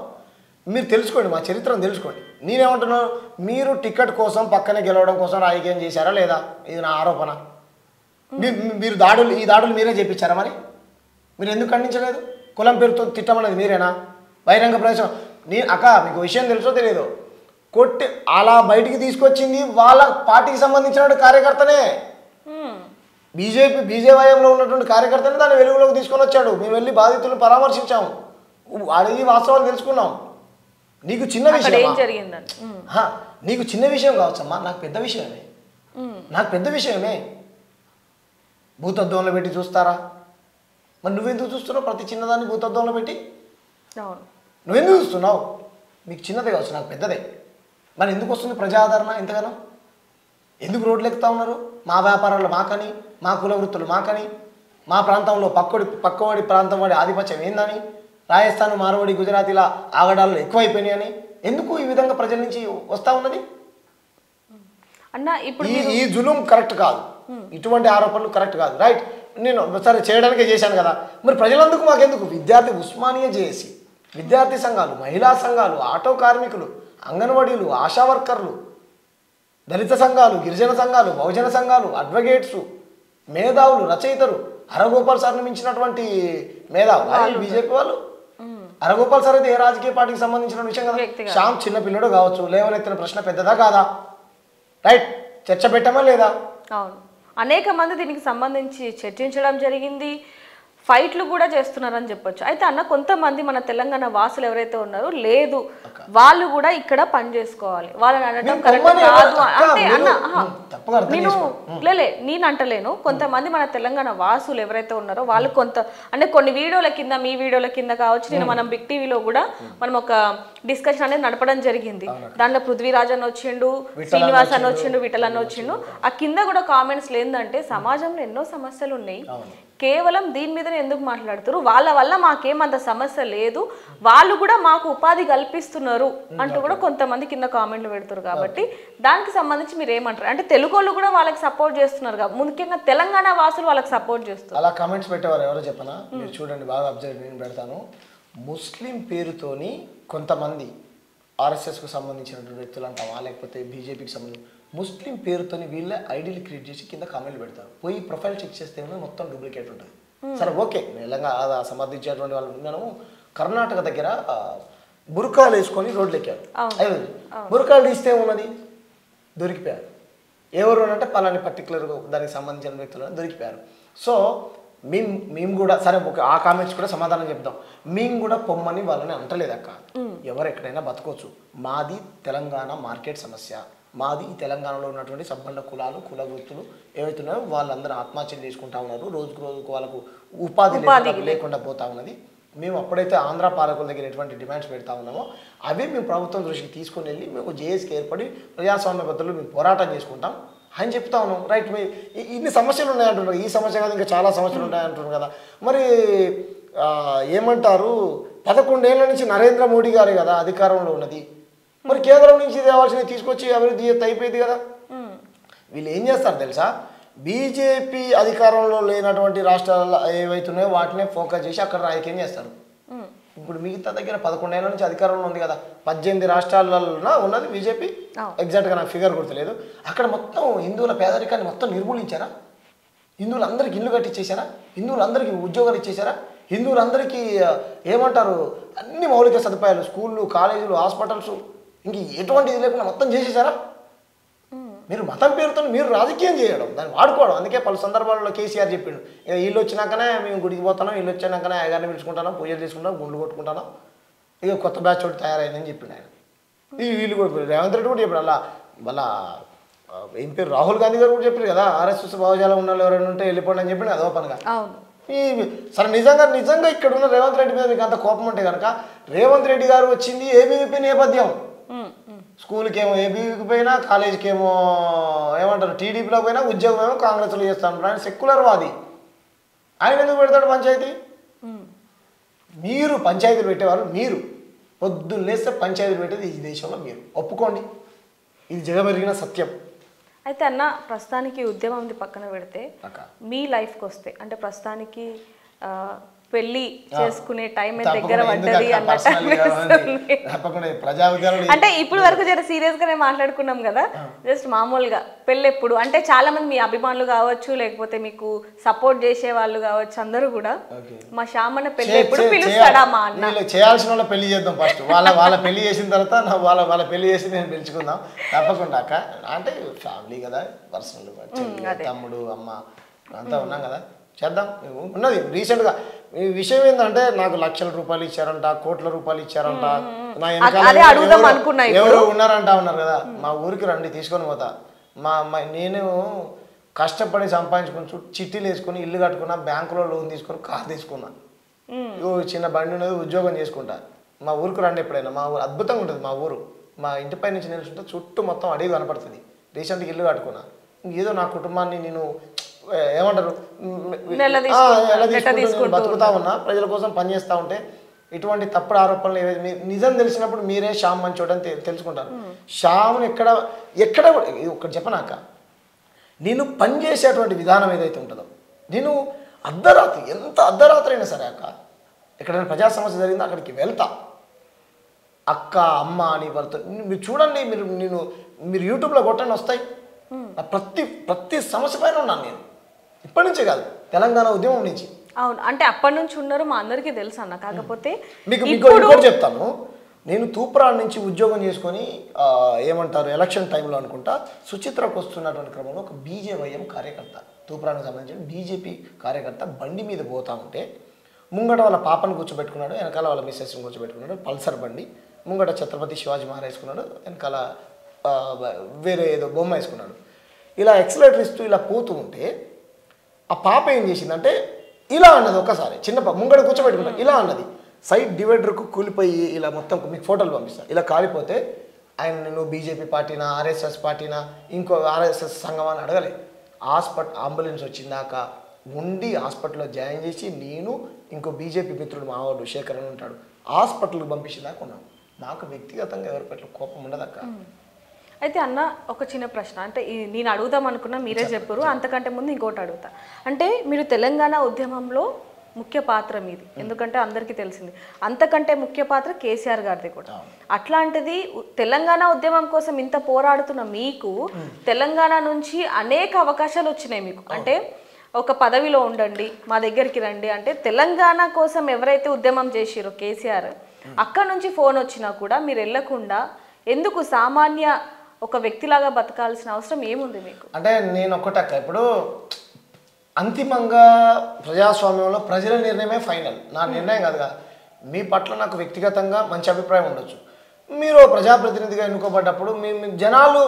S2: మీరు తెలుసుకోండి, మా చరిత్రను తెలుసుకోండి. నేనేమంటున్నాను, మీరు టికెట్ కోసం పక్కనే గెలవడం కోసం రాజకీయం చేశారా లేదా? ఇది నా ఆరోపణ. మీరు ఈ దాడులు మీరే చేయించారా? మరి మీరు ఎందుకు ఖండించలేదు? కులం పేరుతో తిట్టమన్నది మీరేనా? బహిరంగ ప్రవేశం మీకు విషయం తెలుసో తెలియదు, కొట్టి అలా బయటికి తీసుకొచ్చింది వాళ్ళ పార్టీకి సంబంధించిన కార్యకర్తనే. బీజేవైఎంలో ఉన్నటువంటి కార్యకర్తనే దాన్ని వెలుగులోకి తీసుకొని వచ్చాడు. మేము వెళ్ళి బాధితులను పరామర్శించాము, అడిగి వాస్తవాలు తెలుసుకున్నాం. నీకు చిన్న విషయం నీకు చిన్న విషయం కావచ్చమ్మా, నాకు పెద్ద విషయమే. భూతత్వంలో పెట్టి చూస్తారా? మరి నువ్వెందుకు చూస్తున్నావు? ప్రతి చిన్నదాన్ని భూతత్వంలో పెట్టి నువ్వెందుకు చూస్తున్నావు? మీకు చిన్నదే కావచ్చు, నాకు పెద్దదే. మరి ఎందుకు వస్తుంది ప్రజాదరణ ఇంతగానో? ఎందుకు రోడ్లు ఎక్కుతా ఉన్నారు? మా వ్యాపారాలు మాకని, మా కుల వృత్తులు మాకని, మా ప్రాంతంలో పక్కవాడి ప్రాంతం వాడి ఆధిపత్యం ఏందని, రాజస్థాన్, మార్వాడి, గుజరాత్ ఇలా ఆగడాలు ఎక్కువైపోయినాయి అని ఎందుకు ఈ విధంగా ప్రజల నుంచి వస్తూ ఉన్నది?
S1: అన్న, ఇప్పుడు
S2: ఈ జులుం కరెక్ట్ కాదు, ఇటువంటి ఆరోపణలు కరెక్ట్ కాదు. రైట్, నేను సరే చేయడానికే చేశాను కదా, మరి ప్రజలందుకు మాకెందుకు? ఉస్మానియా జేఏసీ, విద్యార్థి సంఘాలు, మహిళా సంఘాలు, ఆటో కార్మికులు, అంగన్వాడీలు, ఆశా వర్కర్లు, దళిత సంఘాలు, గిరిజన సంఘాలు, బహుజన సంఘాలు, అడ్వకేట్స్, మేధావులు, రచయితలు, హరగోపాల్ సార్ని మించినటువంటి మేధావులు బీజేపీ వాళ్ళు. అరగోపాల్ సార్ అయితే ఏ రాజకీయ పార్టీకి సంబంధించిన విషయం కదా. శ్యామ్ చిన్న పిల్లడు కావచ్చు, లేవనెత్తిన ప్రశ్న పెద్దదా కాదా? రైట్, చర్చ పెట్టామా లేదా?
S1: అవును, అనేక మంది దీనికి సంబంధించి చర్చించడం జరిగింది, ఫైట్లు కూడా చేస్తున్నారని చెప్పొచ్చు. అయితే అన్న, కొంతమంది మన తెలంగాణ వాసులు ఎవరైతే ఉన్నారో లేదు వాళ్ళు కూడా ఇక్కడ పని చేసుకోవాలి, వాళ్ళని అనడం కరెక్ట్ కాదు అంటే అన్న నేను అంటలేను. కొంతమంది మన తెలంగాణ వాసులు ఎవరైతే ఉన్నారో వాళ్ళు అంటే కొన్ని వీడియోల కింద, మీ వీడియోల కింద కావచ్చు, నేను మనం బిగ్ టీవీలో కూడా మనం ఒక డిస్కషన్ అనేది నడపడం జరిగింది. దాంట్లో పృథ్వీరాజ్ అని వచ్చిండు, శ్రీనివాస్ అని వచ్చిండు, విఠల్ అని వచ్చిండు. ఆ కింద కూడా కామెంట్స్ ఏంటంటే సమాజంలో ఎన్నో సమస్యలు ఉన్నాయి, కేవలం దీని మీదనే ఎందుకు మాట్లాడుతారు, వాళ్ళ వల్ల మాకేమంత సమస్య లేదు, వాళ్ళు కూడా మాకు ఉపాధి కల్పిస్తున్నారు అంటూ కూడా కొంతమంది కింద కామెంట్లు పెడుతున్నారు. కాబట్టి దానికి సంబంధించి మీరు ఏమంటారు? అంటే తెలుగు వాళ్ళు కూడా వాళ్ళకి సపోర్ట్ చేస్తున్నారు, ముఖ్యంగా తెలంగాణ వాసులు వాళ్ళకి సపోర్ట్ చేస్తారు.
S2: అలా కామెంట్స్ పెట్టేవారు ఎవరో చెప్పనా? మీరు చూడండి, బాగా అబ్జర్వ్ నేను పెడతాను. ముస్లిం పేరుతోని కొంతమంది ఆర్ఎస్ఎస్కు సంబంధించినటువంటి వ్యక్తులు అంటావా, లేకపోతే బీజేపీకి సంబంధించి ముస్లిం పేరుతోని వీళ్ళే ఐడీలు క్రియేట్ చేసి కింద కామెంట్లు పెడతారు. పోయి ప్రొఫైల్ చెక్ చేస్తే మొత్తం డూప్లికేట్ ఉంటుంది. సరే ఓకే, తెలంగాణ సమర్థించేటువంటి వాళ్ళు. నేను కర్ణాటక దగ్గర బురకాలు వేసుకొని రోడ్లు ఎక్కారు. బురకాలు తీస్తే ఉన్నది దొరికిపోయారు. ఎవరు అంటే పలాని పర్టికులర్ దానికి సంబంధించిన వ్యక్తులు దొరికిపోయారు. సో మేము కూడా సరే ఓకే, ఆ కామెంట్స్ కూడా సమాధానం చెప్తాం. మేము కూడా పొమ్మని వాళ్ళని అంటలేదక్క. ఎవరు ఎక్కడైనా బతకొచ్చు. మాది తెలంగాణ మార్కెట్ సమస్య. మాది తెలంగాణలో ఉన్నటువంటి సంపన్న కులాలు, కుల వృత్తులు ఏవైతున్నాయో వాళ్ళందరూ ఆత్మహత్యలు చేసుకుంటా ఉన్నారు. రోజుకు రోజుకు వాళ్ళకు ఉపాధి లేకుండా పోతా ఉన్నది. మేము అప్పుడైతే ఆంధ్ర పాలకుల దగ్గర ఎటువంటి డిమాండ్స్ పెడతా ఉన్నామో అవి మేము ప్రభుత్వం దృష్టికి తీసుకొని వెళ్ళి మేము జేఏసీకి ఏర్పడి ప్రజాస్వామ్య బద్దులు మేము పోరాటం చేసుకుంటాం అని చెప్తా ఉన్నాం. రైట్, ఇన్ని సమస్యలు ఉన్నాయంటున్నారు. ఈ సమస్య కాదు, ఇంకా చాలా సమస్యలు ఉన్నాయంటున్నారు కదా. మరి ఏమంటారు, 11 ఏళ్ల నుంచి నరేంద్ర మోడీ గారే కదా అధికారంలో ఉన్నది. మరి కేంద్రం నుంచి తేవాల్సినవి తీసుకొచ్చి అభివృద్ధి అయిపోయింది కదా. వీళ్ళు ఏం చేస్తారు తెలుసా? బీజేపీ అధికారంలో లేనటువంటి రాష్ట్రాలు ఏవైతున్నాయో వాటినే ఫోకస్ చేసి అక్కడ రాజకీయం చేస్తారు. ఇప్పుడు మిగతా దగ్గర 11 ఏళ్ల నుంచి అధికారంలో ఉంది కదా, 18 రాష్ట్రాలలో ఉన్నది బీజేపీ. ఎగ్జాక్ట్గా నాకు ఫిగర్ గుర్తులేదు. అక్కడ మొత్తం హిందువుల పేదరికాన్ని మొత్తం నిర్మూలించారా? హిందువులందరికీ ఇల్లు కట్టించేశారా? హిందువులందరికీ ఉద్యోగాలు ఇచ్చేశారా? హిందువులందరికీ ఏమంటారు అన్ని మౌలిక సదుపాయాలు, స్కూళ్ళు, కాలేజీలు, హాస్పిటల్స్ ఇంక ఎటువంటి ఇది లేకుండా మొత్తం చేసేసారా? మీరు మతం పేరుతో మీరు రాజకీయం చేయడం, దాన్ని వాడుకోవడం. అందుకే పలు సందర్భాల్లో కేసీఆర్ చెప్పిండు, వీళ్ళు వచ్చినాకనే మేము గుడికి పోతున్నాం, వీళ్ళు వచ్చినాకనే అయ్యగారిని పిలుచుకుంటాం, పూజలు చేసుకుంటాం, గుండ్లు కొట్టుకుంటాం, ఇక కొత్త బ్యాచ్ ఒకటి తయారైందని చెప్పిండు ఆయన. వీళ్ళు కూడా రేవంత్ రెడ్డి కూడా చెప్పాడు. అలా వాళ్ళ ఏం పేరు రాహుల్ గాంధీ గారు కూడా చెప్పారు కదా, ఆర్ఎస్ఎస్ భావజాలం ఉన్న వాళ్ళు ఎవరైనా ఉంటే వెళ్ళిపోండి అని చెప్పి అదో పనిగా. సరే నిజంగా ఇక్కడ ఉన్న రేవంత్ రెడ్డి మీద మీకు అంత కోపం ఉంటే కనుక, రేవంత్ రెడ్డి గారు వచ్చింది ఏబీవీపీ నేపథ్యం. స్కూల్కి ఏమో ఏబీవీకి పోయినా, కాలేజీకి ఏమో ఏమంటారు టీడీపీలో పోయినా, ఉద్యోగం ఏమో కాంగ్రెస్లో చేస్తాను. ఆయన సెక్యులర్ వాది. ఆయన ఎందుకు పెడతాడు పంచాయతీ? మీరు పంచాయతీలు పెట్టేవారు, మీరు పొద్దున్న లేస్తే పంచాయతీలు పెట్టేది ఈ దేశంలో మీరు. ఒప్పుకోండి, ఇది జగమెరిగిన సత్యం.
S1: అయితే అన్న, ప్రస్తుతానికి ఉద్యమంది పక్కన పెడితే మీ లైఫ్కి వస్తే, అంటే ప్రస్తుతానికి పెళ్లి చేసుకునే టైం దగ్గర పడ్డది అన్నట్టు, అంటే ఇప్పుడు వరకు జర సీరియస్ గానే మాట్లాడుకున్నాం కదా, జస్ట్ మామూలుగా పెళ్ళి ఎప్పుడు అంటే చాలా మంది మీ అభిమానులు కావచ్చు, లేకపోతే మీకు సపోర్ట్ చేసే వాళ్ళు కావచ్చు, అందరూ కూడా మా శ్యామ్ అన్న పెళ్ళి ఎప్పుడు పిలుస్తాడా మా అన్న?
S2: చేయాల్సిన వాళ్ళ పెళ్లి చేద్దాం ఫస్ట్. వాళ్ళ పెళ్లి చేసిన తర్వాత వాళ్ళ పెళ్లి చేసి నేను పిలుచుకుందాం తప్పకుండా అక్క. అంటే ఫ్యామిలీ కదా, పర్సనల్ తమ్ముడు అమ్మ అంతా ఉన్నాం కదా, చేద్దాం. ఉన్నది రీసెంట్గా ఈ విషయం ఏంటంటే, నాకు లక్షల రూపాయలు ఇచ్చారంట, కోట్ల రూపాయలు ఇచ్చారంట, నా ఎవరు ఉన్నారంట ఉన్నారు కదా. మా ఊరికి రండి, తీసుకొని పోతా. నేను కష్టపడి సంపాదించుకుని చిట్టీలు వేసుకుని ఇల్లు కట్టుకున్నా, బ్యాంకులో లోన్ తీసుకొని కార్ తీసుకున్నా, చిన్న బండి ఉన్నది, ఉద్యోగం చేసుకుంటా. మా ఊరికి రండి ఎప్పుడైనా. మా ఊరు అద్భుతంగా ఉంటుంది. మా ఊరు మా ఇంటిపై నుంచి నిలుచుంటే చుట్టూ మొత్తం అడవి కనపడుతుంది. రీసెంట్గా ఇల్లు కట్టుకున్నా. ఏదో నా కుటుంబాన్ని నేను ఏమంటారు బతుకుతా ఉన్నా, ప్రజల కోసం పనిచేస్తూ ఉంటే ఇటువంటి తప్పుడు ఆరోపణలు నిజం తెలిసినప్పుడు మీరే శ్యామ్ మంచోడని తెలుసుకుంటారు. శ్యామ్ని ఎక్కడ ఒకటి చెప్పనాక, నేను పనిచేసేటువంటి విధానం ఏదైతే ఉంటుందో, నేను అర్ధరాత్రి ఎంత అర్ధరాత్రి అయినా సరే అక్క, ఎక్కడైనా ప్రజా సమస్య జరిగిందో అక్కడికి వెళ్తా. అక్క అమ్మ అని వాళ్ళతో మీరు చూడండి, మీరు యూట్యూబ్లో కొట్టండి వస్తాయి. ప్రతి సమస్య పైన ఉన్నాను నేను, ఇప్పటి నుంచే కాదు, తెలంగాణ ఉద్యమం నుంచి.
S1: అవును, అంటే అప్పటి నుంచి ఉన్నారు, మా అందరికీ తెలుసు అన్న. కాకపోతే
S2: మీకు ఇంకోటి చెప్తాను. నేను తూప్రాన్ నుంచి ఉద్యోగం చేసుకొని ఏమంటారు ఎలక్షన్ టైంలో అనుకుంటా సుచిత్రకు వస్తున్నటువంటి క్రమంలో ఒక బీజేవైఎం కార్యకర్త, తూప్రాన్కి సంబంధించిన బీజేపీ కార్యకర్త బండి మీద పోతా ఉంటే ముంగట వాళ్ళ పాపను కూర్చోబెట్టుకున్నాడు, వెనకాల వాళ్ళ మిస్సెస్ని కూర్చోబెట్టుకున్నాడు. పల్సర్ బండి, ముంగట ఛత్రపతి శివాజీ మహారాజ్ వేసుకున్నాడు, వెనకాల వేరే ఏదో బొమ్మ వేసుకున్నాడు. ఇలా ఎక్సలేటర్ ఇస్తూ ఇలా పోతూ ఉంటే ఆ పాప ఏం చేసిందంటే ఇలా అన్నది, ఒక్కసారి చిన్న పాప ముంగట కూర్చోబెట్టుకున్నాడు, ఇలా అన్నది. సైడ్ డివైడర్కు కూలిపోయి ఇలా మొత్తం మీకు ఫోటోలు పంపిస్తాను. ఇలా కాలిపోతే ఆయన నేను బీజేపీ పార్టీనా ఆర్ఎస్ఎస్ పార్టీనా ఇంకో ఆర్ఎస్ఎస్ సంఘం అని అడగలే. అంబులెన్స్ వచ్చిందాక ఉండి హాస్పిటల్లో జాయిన్ చేసి నేను ఇంకో బీజేపీ మిత్రుడు మావాడు శేఖర్ అని ఉంటాడు హాస్పిటల్కి పంపించేదాకా ఉన్నాం. నాకు వ్యక్తిగతంగా ఎవరి పట్ల కోపం ఉండదక్క.
S1: అయితే అన్న ఒక చిన్న ప్రశ్న, అంటే నేను అడుగుదాం అనుకున్నా, మీరే చెప్పారు. అంతకంటే ముందు ఇంకోటి అడుగుతా. అంటే మీరు తెలంగాణ ఉద్యమంలో ముఖ్య పాత్ర మీది, ఎందుకంటే అందరికీ తెలిసింది. అంతకంటే ముఖ్య పాత్ర కేసీఆర్ గారిది కూడా. అట్లాంటిది తెలంగాణ ఉద్యమం కోసం ఇంత పోరాడుతున్న మీకు తెలంగాణ నుంచి అనేక అవకాశాలు వచ్చినాయి మీకు. అంటే ఒక పదవిలో ఉండండి, మా దగ్గరికి రండి అంటే తెలంగాణ కోసం ఎవరైతే ఉద్యమం చేసిరో కేసీఆర్, అక్కడ నుంచి ఫోన్ వచ్చినా కూడా మీరు వెళ్ళకుండా ఎందుకు సామాన్య ఒక వ్యక్తిలాగా బతకాల్సిన అవసరం ఏముంది మీకు?
S2: అంటే నేను ఒకటక్క, ఇప్పుడు అంతిమంగా ప్రజాస్వామ్యంలో ప్రజల నిర్ణయమే ఫైనల్, నా నిర్ణయం కాదుగా. మీ పట్ల నాకు వ్యక్తిగతంగా మంచి అభిప్రాయం ఉండొచ్చు. మీరు ప్రజాప్రతినిధిగా ఎన్నుకోబడ్డప్పుడు మీ జనాలు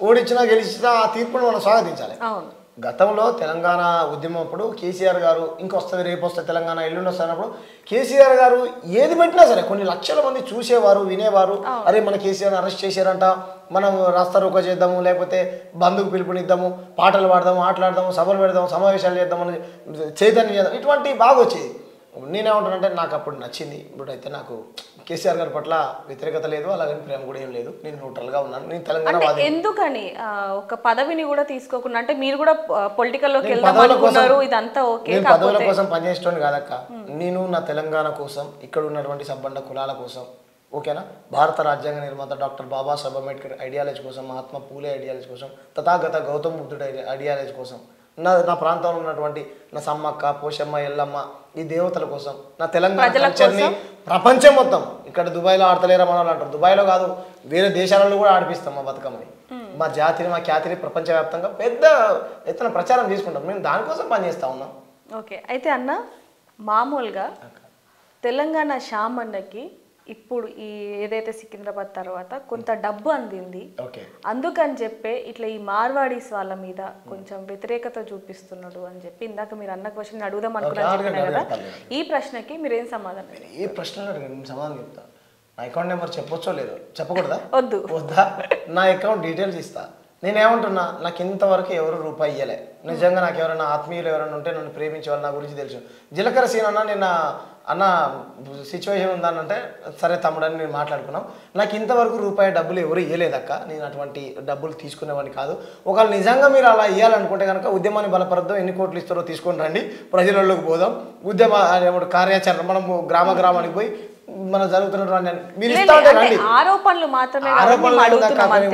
S2: ఓడించినా గెలిచినా ఆ తీర్పును మనం స్వాగతించాలి.
S1: అవును,
S2: గతంలో తెలంగాణ ఉద్యమం అప్పుడు కేసీఆర్ గారు ఇంకొస్తుంది రేపు వస్తుంది తెలంగాణ ఎల్లుండి వస్తున్నప్పుడు కేసీఆర్ గారు ఏది పెట్టినా సరే కొన్ని లక్షల మంది చూసేవారు, వినేవారు. అరే మన కేసీఆర్ అరెస్ట్ చేశారంట, మనం రాస్తారోకో చేద్దాము, లేకపోతే బంధుకు పిలుపునిద్దాము, పాటలు పాడదాము, ఆటలాడదాము, సభలు పెడదాము, సమావేశాలు చేద్దామని చైతన్యం చేద్దాం, ఇటువంటి బాగా వచ్చేది. నేనేమంటానంటే నాకు అప్పుడు నచ్చింది. ఇప్పుడైతే నాకు కేసీఆర్ గారి పట్ల వ్యతిరేకత లేదు, అలాగని ప్రేమ కూడా ఏం లేదు. నేను న్యూట్రల్గా ఉన్నాను. నేను తెలంగాణ
S1: ఎందుకని ఒక పదవిని కూడా తీసుకోకుండా, అంటే మీరు కూడా పొలిటికల్లోకి వెళ్దాం అనుకున్నారు, ఇదంతా ఓకే.
S2: నేను పదవుల కోసం పనిచేసేటోని కాదక్క. నేను నా తెలంగాణ కోసం, ఇక్కడ ఉన్నటువంటి సబ్బండ కులాల కోసం, ఓకేనా, భారత రాజ్యాంగ నిర్మాత డాక్టర్ బాబాసాహెబ్ అంబేద్కర్ ఐడియాలజీ కోసం, మహాత్మా పూలే ఐడియాలజీ కోసం, తథాగత గౌతమ్ బుద్ధుడు ఐడియాలజీ కోసం, నా ప్రాంతంలో ఉన్నటువంటి నా సమ్మక్క, పోషమ్మ, ఎల్లమ్మ ఈ దేవతల కోసం, నా తెలంగాణ కల్చర్ని ప్రపంచం మొత్తం, ఇక్కడ దుబాయ్లో ఆడతలేరా మన వాళ్ళు అంటారు, దుబాయ్లో కాదు వేరే దేశాలలో కూడా ఆడిపిస్తాం మా బతుకమ్మని, మా జాతిని మా ఖ్యాతిని ప్రపంచవ్యాప్తంగా పెద్ద ఎత్తున ప్రచారం చేసుకుంటాం. మేము దానికోసం పనిచేస్తా ఉన్నాం.
S1: ఓకే, అయితే అన్న మామూలుగా తెలంగాణ షామన్నకి ఇప్పుడు ఈ ఏదైతే సికింద్రాబాద్ తర్వాత కొంత డబ్బు అందింది, అందుకని చెప్పి ఇట్లా ఈ మార్వాడీస్ వాళ్ళ మీద కొంచెం వ్యతిరేకత చూపిస్తున్నాడు అని చెప్పి ఇందాక మీరు అన్న క్వశ్చన్ అడుగుదాం అనుకున్నాను కదా, ఈ ప్రశ్నకి మీరేం సమాధానం?
S2: ఈ ప్రశ్న సమాధానం చెప్తా. నా అకౌంట్ నెంబర్ చెప్పొచ్చో లేదో, చెప్పకూడదా? వద్దా? నా అకౌంట్ డీటెయిల్స్ ఇస్తా. నేనేమంటున్నా, నాకు ఇంతవరకు ఎవరు రూపాయి ఇయ్యలే. నిజంగా నాకు ఎవరైనా ఆత్మీయులు ఎవరైనా ఉంటే నన్ను ప్రేమించే వాళ్ళు నా గురించి తెలుసు. జీలకర్ర సీన్ అన్న నిన్న అన్న సిచ్యువేషన్ ఉందనంటే సరే తమ్ముడని నేను మాట్లాడుకున్నాం. నాకు ఇంతవరకు రూపాయి డబ్బులు ఎవరు ఇవ్వలేదక్క. నేను అటువంటి డబ్బులు తీసుకునేవాడిని కాదు. ఒకవేళ నిజంగా మీరు అలా ఇవ్వాలనుకుంటే కనుక ఉద్యమాన్ని బలపరుద్దాం, ఎన్ని కోట్లు ఇస్తారో తీసుకొని రండి, ప్రజలలోకి పోదాం, ఉద్యమ కార్యాచరణ మనం గ్రామానికి పోయి మనం జరుగుతున్నటువంటి మీరు ఇస్తా ఉంటే రండి.
S1: ఆరోపణలు మాత్రమే,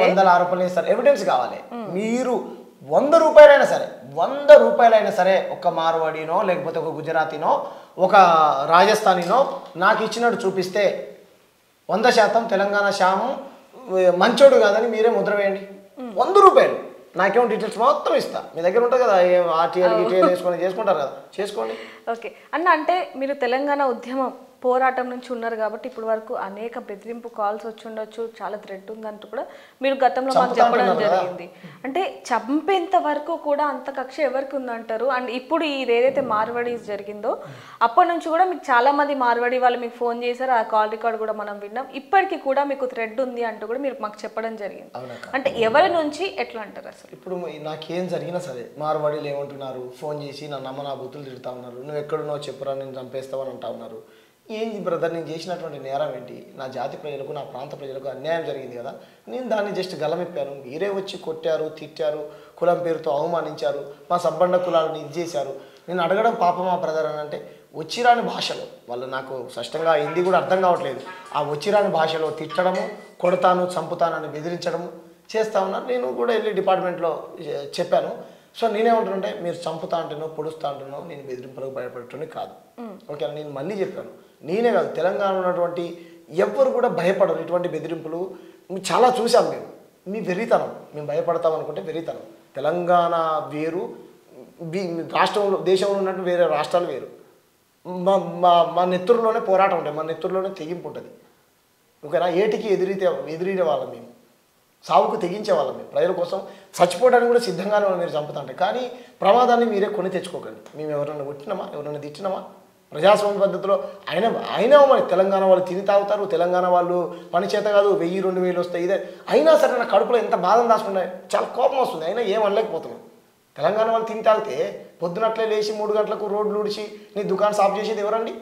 S2: వందల ఆరోపణలు ఇస్తారు, ఎవిడెన్స్ కావాలి. మీరు 100 రూపాయలైనా సరే, 100 రూపాయలైనా సరే ఒక మార్వాడినో లేకపోతే ఒక గుజరాతీనో ఒక రాజస్థానీనో నాకు ఇచ్చినట్టు చూపిస్తే 100% తెలంగాణ శ్యాము మంచోడు కాదని మీరే ముద్ర వేయండి. 100 రూపాయలు నా అకౌంట్ డీటెయిల్స్ మొత్తం ఇస్తా. మీ దగ్గర ఉంటుంది కదా, ఆర్టీఎల్ గీటీఎల్ వేసుకొని చేసుకుంటారు కదా, చేసుకోండి.
S1: ఓకే అన్న, అంటే మీరు తెలంగాణ ఉద్యమం పోరాటం నుంచి ఉన్నారు కాబట్టి ఇప్పుడు వరకు అనేక బెదిరింపు కాల్స్ వచ్చి ఉండొచ్చు, చాలా థ్రెట్ ఉందంటూ కూడా మీరు గతంలో మాకు చెప్పడం జరిగింది. అంటే చంపేంత వరకు కూడా అంత కక్ష ఎవరికి ఉందంటారు? అండ్ ఇప్పుడు ఇది ఏదైతే మార్వాడి జరిగిందో అప్పటి నుంచి కూడా మీకు చాలా మంది మార్వాడి వాళ్ళు మీకు ఫోన్ చేశారు, ఆ కాల్ రికార్డ్ కూడా మనం విన్నాం. ఇప్పటికీ కూడా మీకు థ్రెడ్ ఉంది అంటూ కూడా మీరు మాకు చెప్పడం జరిగింది. అంటే ఎవరి నుంచి ఎట్లా అంటారు అసలు?
S2: ఇప్పుడు నాకేం జరిగినా సరే మార్వాడీలు ఏమంటున్నారు, ఫోన్ చేసి నన్ను అమ్మ నా బుద్ధులు తిడుతూ ఉన్నారు, నువ్వు ఎక్కడున్నావు చెప్పురా నేను చంపేస్తావని అంటా ఉన్నారు. ఏంది బ్రదర్, నేను చేసినటువంటి నేరం ఏంటి? నా జాతి ప్రజలకు నా ప్రాంత ప్రజలకు అన్యాయం జరిగింది కదా, నేను దాన్ని జస్ట్ గలమిప్పాను. మీరే వచ్చి కొట్టారు, తిట్టారు, కులం పేరుతో అవమానించారు, మా సబ్బండ కులాలను ఇది చేశారు. నేను అడగడం పాపమా బ్రదర్ అని అంటే వచ్చిరాని భాషలో, వాళ్ళు నాకు స్పష్టంగా హిందీ కూడా అర్థం కావట్లేదు, ఆ వచ్చిరాని భాషలో తిట్టడము, కొడతాను చంపుతానని బెదిరించడము చేస్తూ ఉన్నారు. నేను కూడా వెళ్ళి డిపార్ట్మెంట్లో చెప్పాను. సో నేనేమంటానంటే మీరు చంపుతా అంటున్నావు పొడుస్తా అంటున్నావు నేను బెదిరింపులకు భయపడుతుంది కాదు. ఓకే నేను మళ్ళీ చెప్పాను, నేనే కాదు తెలంగాణ ఉన్నటువంటి ఎవ్వరు కూడా భయపడరు ఇటువంటి బెదిరింపులు. చాలా చూసాం మేము. మీ వెర్రితనం, మేము భయపడతాం అనుకుంటే వెర్రితనం. తెలంగాణ వేరు, రాష్ట్రంలో దేశంలో ఉన్నట్టు వేరే రాష్ట్రాలు వేరు. మా మా మా నెత్తురులోనే పోరాటం ఉంటుంది, మా నెత్తురులోనే తెగింపు ఉంటుంది. ఓకేనా, ఏటికి ఎదిరిడే వాళ్ళం మేము, సావుకు తెగించే వాళ్ళం మేము, ప్రజల కోసం చచ్చిపోవడానికి కూడా సిద్ధంగానే మీరు చంపుతుంటే. కానీ ప్రమాదాన్ని మీరే కొని తెచ్చుకోకండి. మేము ఎవరైనా కొట్టినామా, ఎవరైనా తిట్టినామా? ప్రజాస్వామ్య పద్ధతిలో అయినా మరి తెలంగాణ వాళ్ళు తిని తాగుతారు, తెలంగాణ వాళ్ళు పని చేత కాదు 1000-2000 వస్తాయి ఇదే. అయినా సరే నా కడుపులో ఎంత బాధం దాచుకున్నాయి, చాలా కోపం వస్తుంది. అయినా ఏం అనలేకపోతున్నాం. తెలంగాణ వాళ్ళు తిని తాగితే పొద్దునట్లే లేచి 3 గంటలకు రోడ్లు ఊడిచి నీ దుకాణం సాఫ్ చేసేది ఎవరండి?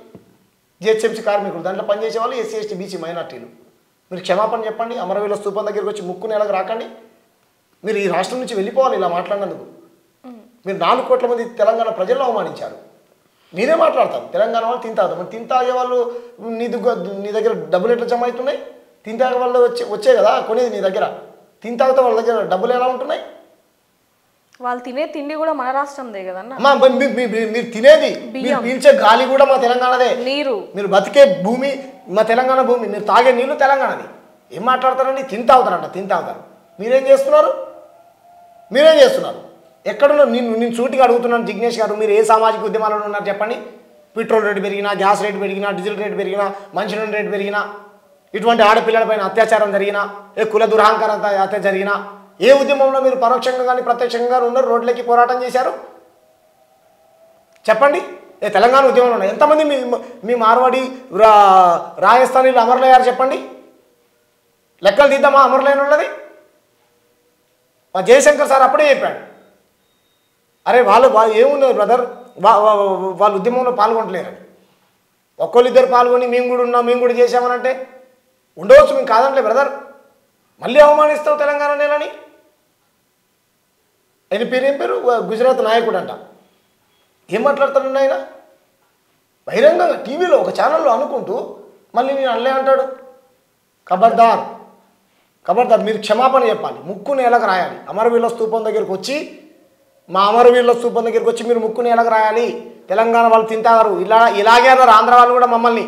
S2: జిహెచ్ఎంసీ కార్మికులు, దాంట్లో పనిచేసే వాళ్ళు ఎస్సీ ఎస్టీ బీసీ మైనార్టీలు. మీరు క్షమాపణ చెప్పండి, అమరవీరుల స్తూపం దగ్గరికి వచ్చి ముక్కు నెలకు రాకండి. మీరు ఈ రాష్ట్రం నుంచి వెళ్ళిపోవాలి ఇలా మాట్లాడినందుకు. మీరు 4 కోట్ల మంది తెలంగాణ ప్రజలను అవమానించారు. మీరే మాట్లాడతారు తెలంగాణ వాళ్ళు తింటారు. మరి తింటాగే వాళ్ళు నీ దగ్గర డబ్బులు ఎట్లా జమ అవుతున్నాయి? తింటాగే వాళ్ళు వచ్చే కదా కొనేది నీ దగ్గర. తింటాగితే వాళ్ళ దగ్గర డబ్బులు ఎలా ఉంటున్నాయి?
S1: వాళ్ళు తినే తిండి కూడా మన రాష్ట్రందే కదన్నా.
S2: మీరు తినేది, మీరు పీల్చే గాలి కూడా మా తెలంగాణదే.
S1: నీరు, మీరు
S2: బతికే భూమి మా తెలంగాణ భూమి. మీరు తాగే నీళ్ళు తెలంగాణది. ఏం మాట్లాడతారండి? తింటావుతారు. మీరేం చేస్తున్నారు? ఎక్కడున్నా నేను సూటిగా అడుగుతున్నాను జిగ్నేష్ గారు, మీరు ఏ సామాజిక ఉద్యమాలలో ఉన్నారు చెప్పండి. పెట్రోల్ రేటు పెరిగినా, గ్యాస్ రేటు పెరిగినా, డీజిల్ రేటు పెరిగినా, మంచినీళ్ళ రేటు పెరిగినా, ఇటువంటి ఆడపిల్లలపైన అత్యాచారం జరిగినా, కుల దురహంకార హత్య జరిగినా, ఏ ఉద్యమంలో మీరు పరోక్షంగా కానీ ప్రత్యక్షంగా కానీ ఉన్నారు, రోడ్లకి పోరాటం చేశారు చెప్పండి. తెలంగాణ ఉద్యమంలో ఉన్నాయి ఎంతమంది మీ మార్వాడి రాజస్థానీలు అమరులయ్యారు చెప్పండి. లెక్కలు తీద్దామా అమరులైన ఉన్నది? మా జయశంకర్ సార్ అప్పుడే చెప్పాడు, అరే వాళ్ళు ఏమున్నారు బ్రదర్, వాళ్ళు ఉద్యమంలో పాల్గొనట్లేరని. ఒక్కళ్ళిద్దరు పాల్గొని మేము కూడా ఉన్నాం, మేము కూడా చేసామనంటే ఉండవచ్చు, మేము కాదంటే బ్రదర్. మళ్ళీ అవమానిస్తావు తెలంగాణ నేలని. ఆయన ఏం పేరు గుజరాత్ నాయకుడు అంట. ఏం మాట్లాడుతాడు ఆయన? బహిరంగంగా టీవీలో ఒక ఛానల్లో అనుకుంటూ మళ్ళీ నేను అల్లే అంటాడు. ఖబర్దార్, మీరు క్షమాపణ చెప్పాలి, ముక్కు నేలకు రాయాలి. అమరవీరుల స్తూపం దగ్గరికి వచ్చి మా అమరవీరుల స్తూపం దగ్గరికి వచ్చి మీరు ముక్కు నేలకు రాయాలి. తెలంగాణ వాళ్ళు తింటారు, ఇలాగే అన్నారు ఆంధ్ర వాళ్ళు కూడా మమ్మల్ని.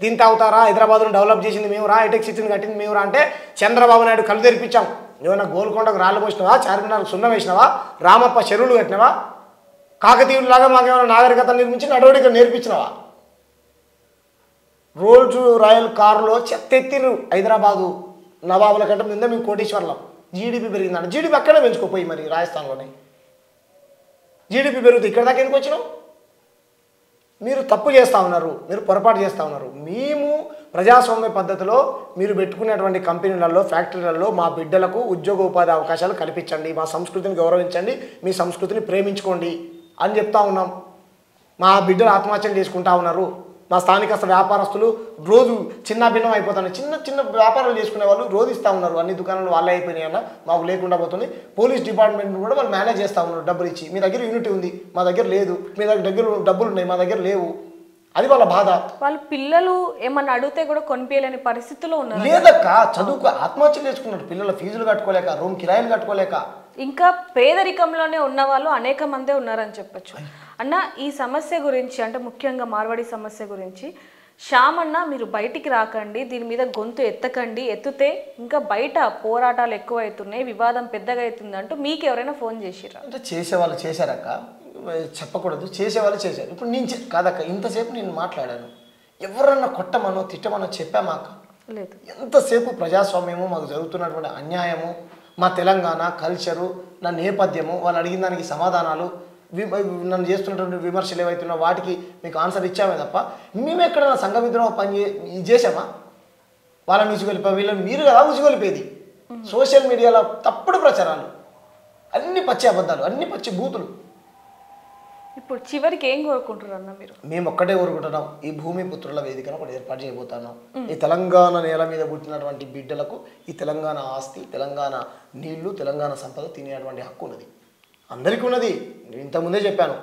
S2: తింటావుతారా, హైదరాబాద్ను డెవలప్ చేసింది మేమురా, హైటెక్ సిటీని కట్టింది మేమురా అంటే చంద్రబాబు నాయుడు కళ్ళు తెరిపించాం. ఏమైనా గోల్కొండకు రాళ్ళు పోసినావా, చార్మినార్కు సున్నం వేసినావా, రామప్ప చెరువులు కట్టినావా, కాకతీయులాగా మాకేమైనా నాగరికత నిర్మించి నడవడిక నేర్పించినావా? రోల్స్ రాయల్ కారులో చెత్తెత్తిరు హైదరాబాదు నవాబుల కంటే ముందే మేము కోటీశ్వర్లం. జీడిపి పెరిగిందంట. జీడిపి అక్కడే పెంచుకోపోయి మరి రాజస్థాన్లోనే జీడిపి పెరుగుతుంది. ఇక్కడ దాకా ఎందుకు వచ్చినావు? మీరు తప్పు చేస్తూ ఉన్నారు, మీరు పొరపాటు చేస్తూ ఉన్నారు. మేము ప్రజాస్వామ్య పద్ధతిలో మీరు పెట్టుకునేటువంటి కంపెనీలలో, ఫ్యాక్టరీలలో మా బిడ్డలకు ఉద్యోగ ఉపాధి అవకాశాలు కల్పించండి, మా సంస్కృతిని గౌరవించండి, మీ సంస్కృతిని ప్రేమించుకోండి అని చెప్తా ఉన్నాం. మా బిడ్డలు ఆత్మహత్యలు చేసుకుంటా ఉన్నారు. మా స్థానిక వ్యాపారస్తులు రోజు చిన్న భిన్నం అయిపోతాను. చిన్న వ్యాపారాలు చేసుకునే వాళ్ళు రోజు ఇస్తూ ఉన్నారు. అన్ని దుకాణాలు వాళ్ళే అయిపోయినాయి అన్న, మాకు లేకుండా పోతుంది. పోలీస్ డిపార్ట్మెంట్ కూడా వాళ్ళు మేనేజ్ చేస్తూ ఉన్నారు డబ్బులు ఇచ్చి. మీ దగ్గర యూనిటీ ఉంది, మా దగ్గర లేదు. మీ దగ్గర డబ్బులు ఉన్నాయి, మా దగ్గర లేవు. అది వాళ్ళ బాధ. వాళ్ళ
S1: పిల్లలు ఏమన్నా అడిగితే కూడా కొనిపించలేని పరిస్థితిలో ఉన్నారు.
S2: లేదక్క, చదువుకు ఆత్మహత్యలు చేసుకున్నారు పిల్లల ఫీజులు కట్టుకోలేక, రూమ్ కిరాయిలు కట్టుకోలేక.
S1: ఇంకా పేదరికంలోనే ఉన్న వాళ్ళు అనేక మందే ఉన్నారని చెప్పొచ్చు. అన్న, ఈ సమస్య గురించి అంటే ముఖ్యంగా మార్వాడి సమస్య గురించి శ్యామ్ అన్న మీరు బయటికి రాకండి, దీని మీద గొంతు ఎత్తకండి, ఎత్తితే ఇంకా బయట పోరాటాలు ఎక్కువ అవుతున్నాయి, వివాదం పెద్దగా అవుతుంది అంటూ మీకు ఎవరైనా ఫోన్ చేసిరా?
S2: అంటే చేసేవాళ్ళు చేశారక్క, చెప్పకూడదు, చేసేవాళ్ళు చేశారు. ఇప్పుడు నేను కాదక్క, ఇంతసేపు నేను మాట్లాడాను, ఎవరన్నా కొట్టమనో తిట్టమనో చెప్పామాక
S1: లేదు.
S2: ఎంతసేపు ప్రజాస్వామ్యము, మాకు జరుగుతున్నటువంటి అన్యాయము, మా తెలంగాణ కల్చరు, నా నేపథ్యము, వాళ్ళు అడిగిన దానికి సమాధానాలు, నన్ను చేస్తున్నటువంటి విమర్శలు ఏవైతున్నా వాటికి మీకు ఆన్సర్ ఇచ్చామే తప్ప మేము ఎక్కడైనా సంఘ విద్రోహం ఇది చేసామా? వాళ్ళని ఉచిగొలిపా, వీళ్ళని మీరు కదా ఉచిగొలిపేది. సోషల్ మీడియాలో తప్పుడు ప్రచారాలు, అన్ని పచ్చి అబద్ధాలు, అన్ని పచ్చి బూతులు.
S1: ఇప్పుడు చివరికి ఏం కోరుకుంటున్నారు అన్న మీరు?
S2: మేము ఒక్కటే కోరుకుంటున్నాం, ఈ భూమి పుత్రుల వేదికను ఒకటి ఏర్పాటు చేయబోతున్నాం. ఈ తెలంగాణ నేల మీద పుట్టినటువంటి బిడ్డలకు ఈ తెలంగాణ ఆస్తి, తెలంగాణ నీళ్లు, తెలంగాణ సంపద తినేటువంటి హక్కు ఉన్నది, అందరికీ ఉన్నది. ఇంతకుముందే చెప్పాను.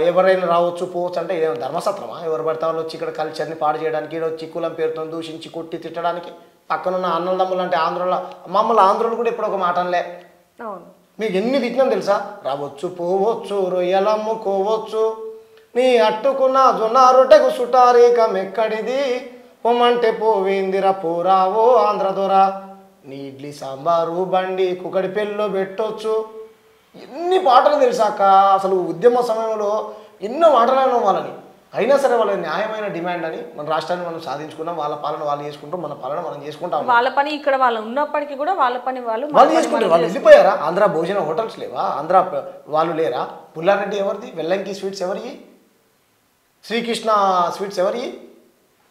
S2: ఎవరైనా రావచ్చు పోవచ్చు అంటే ఇదేమో ధర్మసత్రమా? ఎవరు పడితే వాళ్ళు వచ్చి ఇక్కడ కల్చర్ని పాడు చేయడానికి, ఇక్కడ వచ్చి కులం పేరుతో దూషించి కొట్టి తిట్టడానికి? పక్కనున్న అన్నదమ్ములు అంటే ఆంధ్రుల, మమ్మల్ని ఆంధ్రులు కూడా ఇప్పుడు ఒక మాట అనలే. మీకు ఎన్ని తిట్టినాం తెలుసా? రావచ్చు పోవచ్చు రొయ్యలమ్ముకోవచ్చు, నీ అట్టుకున్న జొన్న రొట్టెకు సుటారీకం ఎక్కడిది, పొమ్మంటే పోవేందిరా పోరావో ఆంధ్ర దొర, నీ ఇడ్లీ సాంబారు బండి కుకడి పెళ్ళిలో పెట్టొచ్చు. ఎన్ని పాటలు తెలుసాక. అసలు ఉద్యమ సమయంలో ఎన్నో మాటలను వాళ్ళని, అయినా సరే వాళ్ళ న్యాయమైన డిమాండ్ అని మన రాష్ట్రాన్ని మనం సాధించుకున్నాం. వాళ్ళ పాలన వాళ్ళు చేసుకుంటాం, మన పాలన మనం చేసుకుంటాం.
S1: వాళ్ళ పని ఇక్కడ వాళ్ళు ఉన్నప్పటికీ కూడా వాళ్ళ పని వాళ్ళు
S2: చేసుకుంటారు. వాళ్ళు వెళ్ళిపోయారా? ఆంధ్ర భోజన హోటల్స్ లేవా? ఆంధ్ర వాళ్ళు లేరా? పుల్లారెడ్డి ఎవరిది? వెల్లంకి స్వీట్స్ ఎవరి? శ్రీకృష్ణ స్వీట్స్ ఎవరి?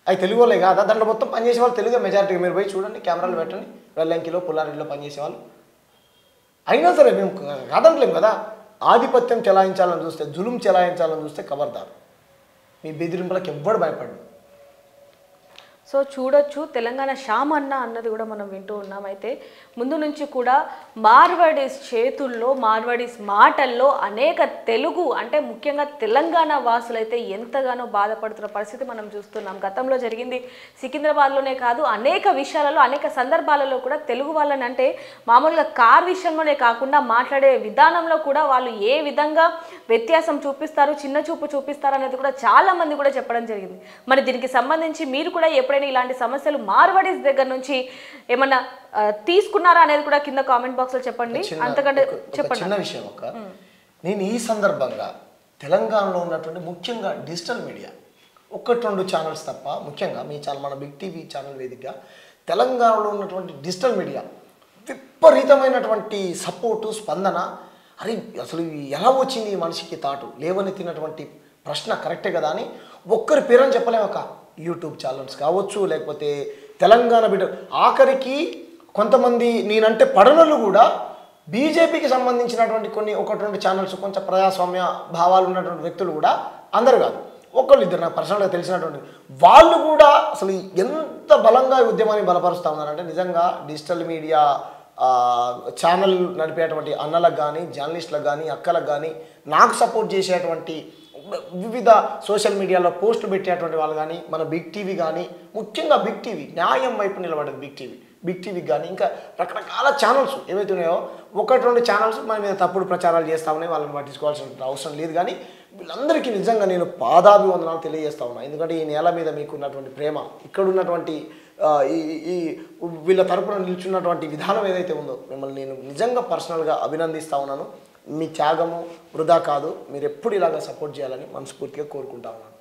S2: అవి తెలుగు వాళ్ళే కాదా? దాంట్లో మొత్తం పనిచేసే వాళ్ళు తెలుగు మెజారిటీ. మీరు పోయి చూడండి, కెమెరాలు పెట్టండి, వెల్లంకిలో పుల్లారెడ్డిలో పనిచేసే వాళ్ళు. అయినా సరే మేము కాదంటలేము కదా. ఆధిపత్యం చెలాయించాలని చూస్తే, జులుం చెలాయించాలని చూస్తే ఖబర్దార్. మీ బెదిరింపులకు ఎవ్వడు భయపడ్డు.
S1: సో చూడొచ్చు, తెలంగాణ శ్యామ్ అన్న అన్నది కూడా మనం వింటూ ఉన్నాం. అయితే ముందు నుంచి కూడా మార్వాడీస్ చేతుల్లో, మార్వాడీస్ మాటల్లో అనేక తెలుగు అంటే ముఖ్యంగా తెలంగాణ వాసులైతే ఎంతగానో బాధపడుతున్న పరిస్థితి మనం చూస్తున్నాం. గతంలో జరిగింది సికింద్రాబాద్లోనే కాదు, అనేక విషయాలలో అనేక సందర్భాలలో కూడా తెలుగు వాళ్ళని అంటే మామూలుగా కార్ విషయంలోనే కాకుండా మాట్లాడే విధానంలో కూడా వాళ్ళు ఏ విధంగా వ్యత్యాసం చూపిస్తారు, చిన్న చూపు చూపిస్తారు అనేది కూడా చాలా మంది కూడా చెప్పడం జరిగింది. మరి దీనికి సంబంధించి మీరు కూడా ఎప్పుడైనా ఇలాంటి సమస్యలు మార్వాడీస్ దగ్గర నుంచి ఏమన్నా తీసుకున్నారా అనేది కూడా కింద కామెంట్ బాక్స్ లో చెప్పండి. అంతకంటే చెప్పండి.
S2: చిన్న విషయం నేను ఈ సందర్భంగా తెలంగాణలో ఉన్నటువంటి ముఖ్యంగా డిజిటల్ మీడియా 1-2 ఛానల్స్ తప్ప, ముఖ్యంగా మీ ఛానల్ మన బిగ్ టీవీ ఛానల్ వేదికగా తెలంగాణలో ఉన్నటువంటి డిజిటల్ మీడియా విపరీతమైనటువంటి సపోర్టు, స్పందన. అరే అసలు ఎలా వచ్చింది ఈ మనిషికి తాటు, లేవనెత్తినటువంటి ప్రశ్న కరెక్టే కదా అని ఒక్కరి పేరని చెప్పలేమక్క. యూట్యూబ్ ఛానల్స్ కావచ్చు, లేకపోతే తెలంగాణ బిడ్డ, ఆఖరికి కొంతమంది నేనంటే పడనలు కూడా బీజేపీకి సంబంధించినటువంటి 1-2 ఛానల్స్, కొంచెం ప్రజాస్వామ్య భావాలు ఉన్నటువంటి వ్యక్తులు కూడా, అందరు కాదు, ఒకళ్ళిద్దరు నాకు పర్సనల్గా తెలిసినటువంటి వాళ్ళు కూడా అసలు ఎంత బలంగా ఈ ఉద్యమాన్ని బలపరుస్తూ ఉన్నారంటే నిజంగా డిజిటల్ మీడియా ఛానల్ నడిపేటువంటి అన్నలకు కానీ, జర్నలిస్టులకు కానీ, అక్కలకు కానీ, నాకు సపోర్ట్ చేసేటువంటి వివిధ సోషల్ మీడియాలో పోస్టులు పెట్టేటువంటి వాళ్ళు కానీ, మన బిగ్ టీవీ కానీ, ముఖ్యంగా బిగ్ టీవీ న్యాయం వైపు నిలబడేది బిగ్ టీవీకి కానీ, ఇంకా రకరకాల ఛానల్స్ ఏవైతే ఉన్నాయో 1-2 ఛానల్స్ మన మీద తప్పుడు ప్రచారాలు చేస్తూ ఉన్నాయి. వాళ్ళని పట్టించుకోవాల్సిన అవసరం లేదు. కానీ వీళ్ళందరికీ నిజంగా నేను పాదాభివందనాలు తెలియజేస్తా ఉన్నా. ఎందుకంటే ఈ నేల మీద మీకు ఉన్నటువంటి ప్రేమ, ఇక్కడ ఉన్నటువంటి ఈ వీళ్ళ తరపున నిల్చున్నటువంటి విధానం ఏదైతే ఉందో, మిమ్మల్ని నేను నిజంగా పర్సనల్గా అభినందిస్తూ ఉన్నాను. మీ త్యాగము వృధా కాదు. మీరు ఎప్పుడు ఇలాగా సపోర్ట్ చేయాలని మనస్ఫూర్తిగా కోరుకుంటా ఉన్నాను.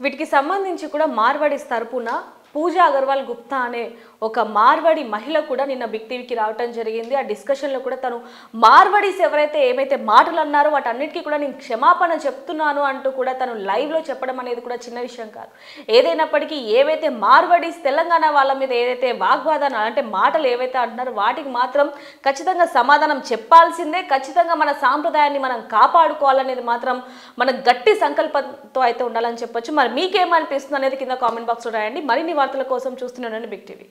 S1: వీటికి సంబంధించి కూడా మార్వాడీస్ తరపున పూజా అగర్వాల్ గుప్తా అనే ఒక మార్వాడి మహిళ కూడా నిన్న బిగ్ టీవీకి రావటం జరిగింది. ఆ డిస్కషన్లో కూడా తను మార్వాడీస్ ఎవరైతే ఏమైతే మాటలు అన్నారో వాటన్నిటికీ కూడా నేను క్షమాపణ చెప్తున్నాను అంటూ కూడా తను లైవ్లో చెప్పడం అనేది కూడా చిన్న విషయం కాదు. ఏదైనప్పటికీ ఏవైతే మార్వాడీస్ తెలంగాణ వాళ్ళ మీద ఏదైతే వాగ్వాదాలు అంటే మాటలు ఏవైతే అంటున్నారో వాటికి మాత్రం ఖచ్చితంగా సమాధానం చెప్పాల్సిందే. ఖచ్చితంగా మన సాంప్రదాయాన్ని మనం కాపాడుకోవాలనేది మాత్రం మన గట్టి సంకల్పంతో అయితే ఉండాలని చెప్పొచ్చు. మరి మీకేమనిపిస్తుంది అనేది కింద కామెంట్ బాక్స్లో రాయండి. మరిన్ని వార్తల కోసం చూస్తున్నానండి big TV.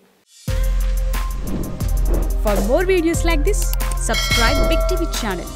S3: For more videos like this, subscribe Big TV channel.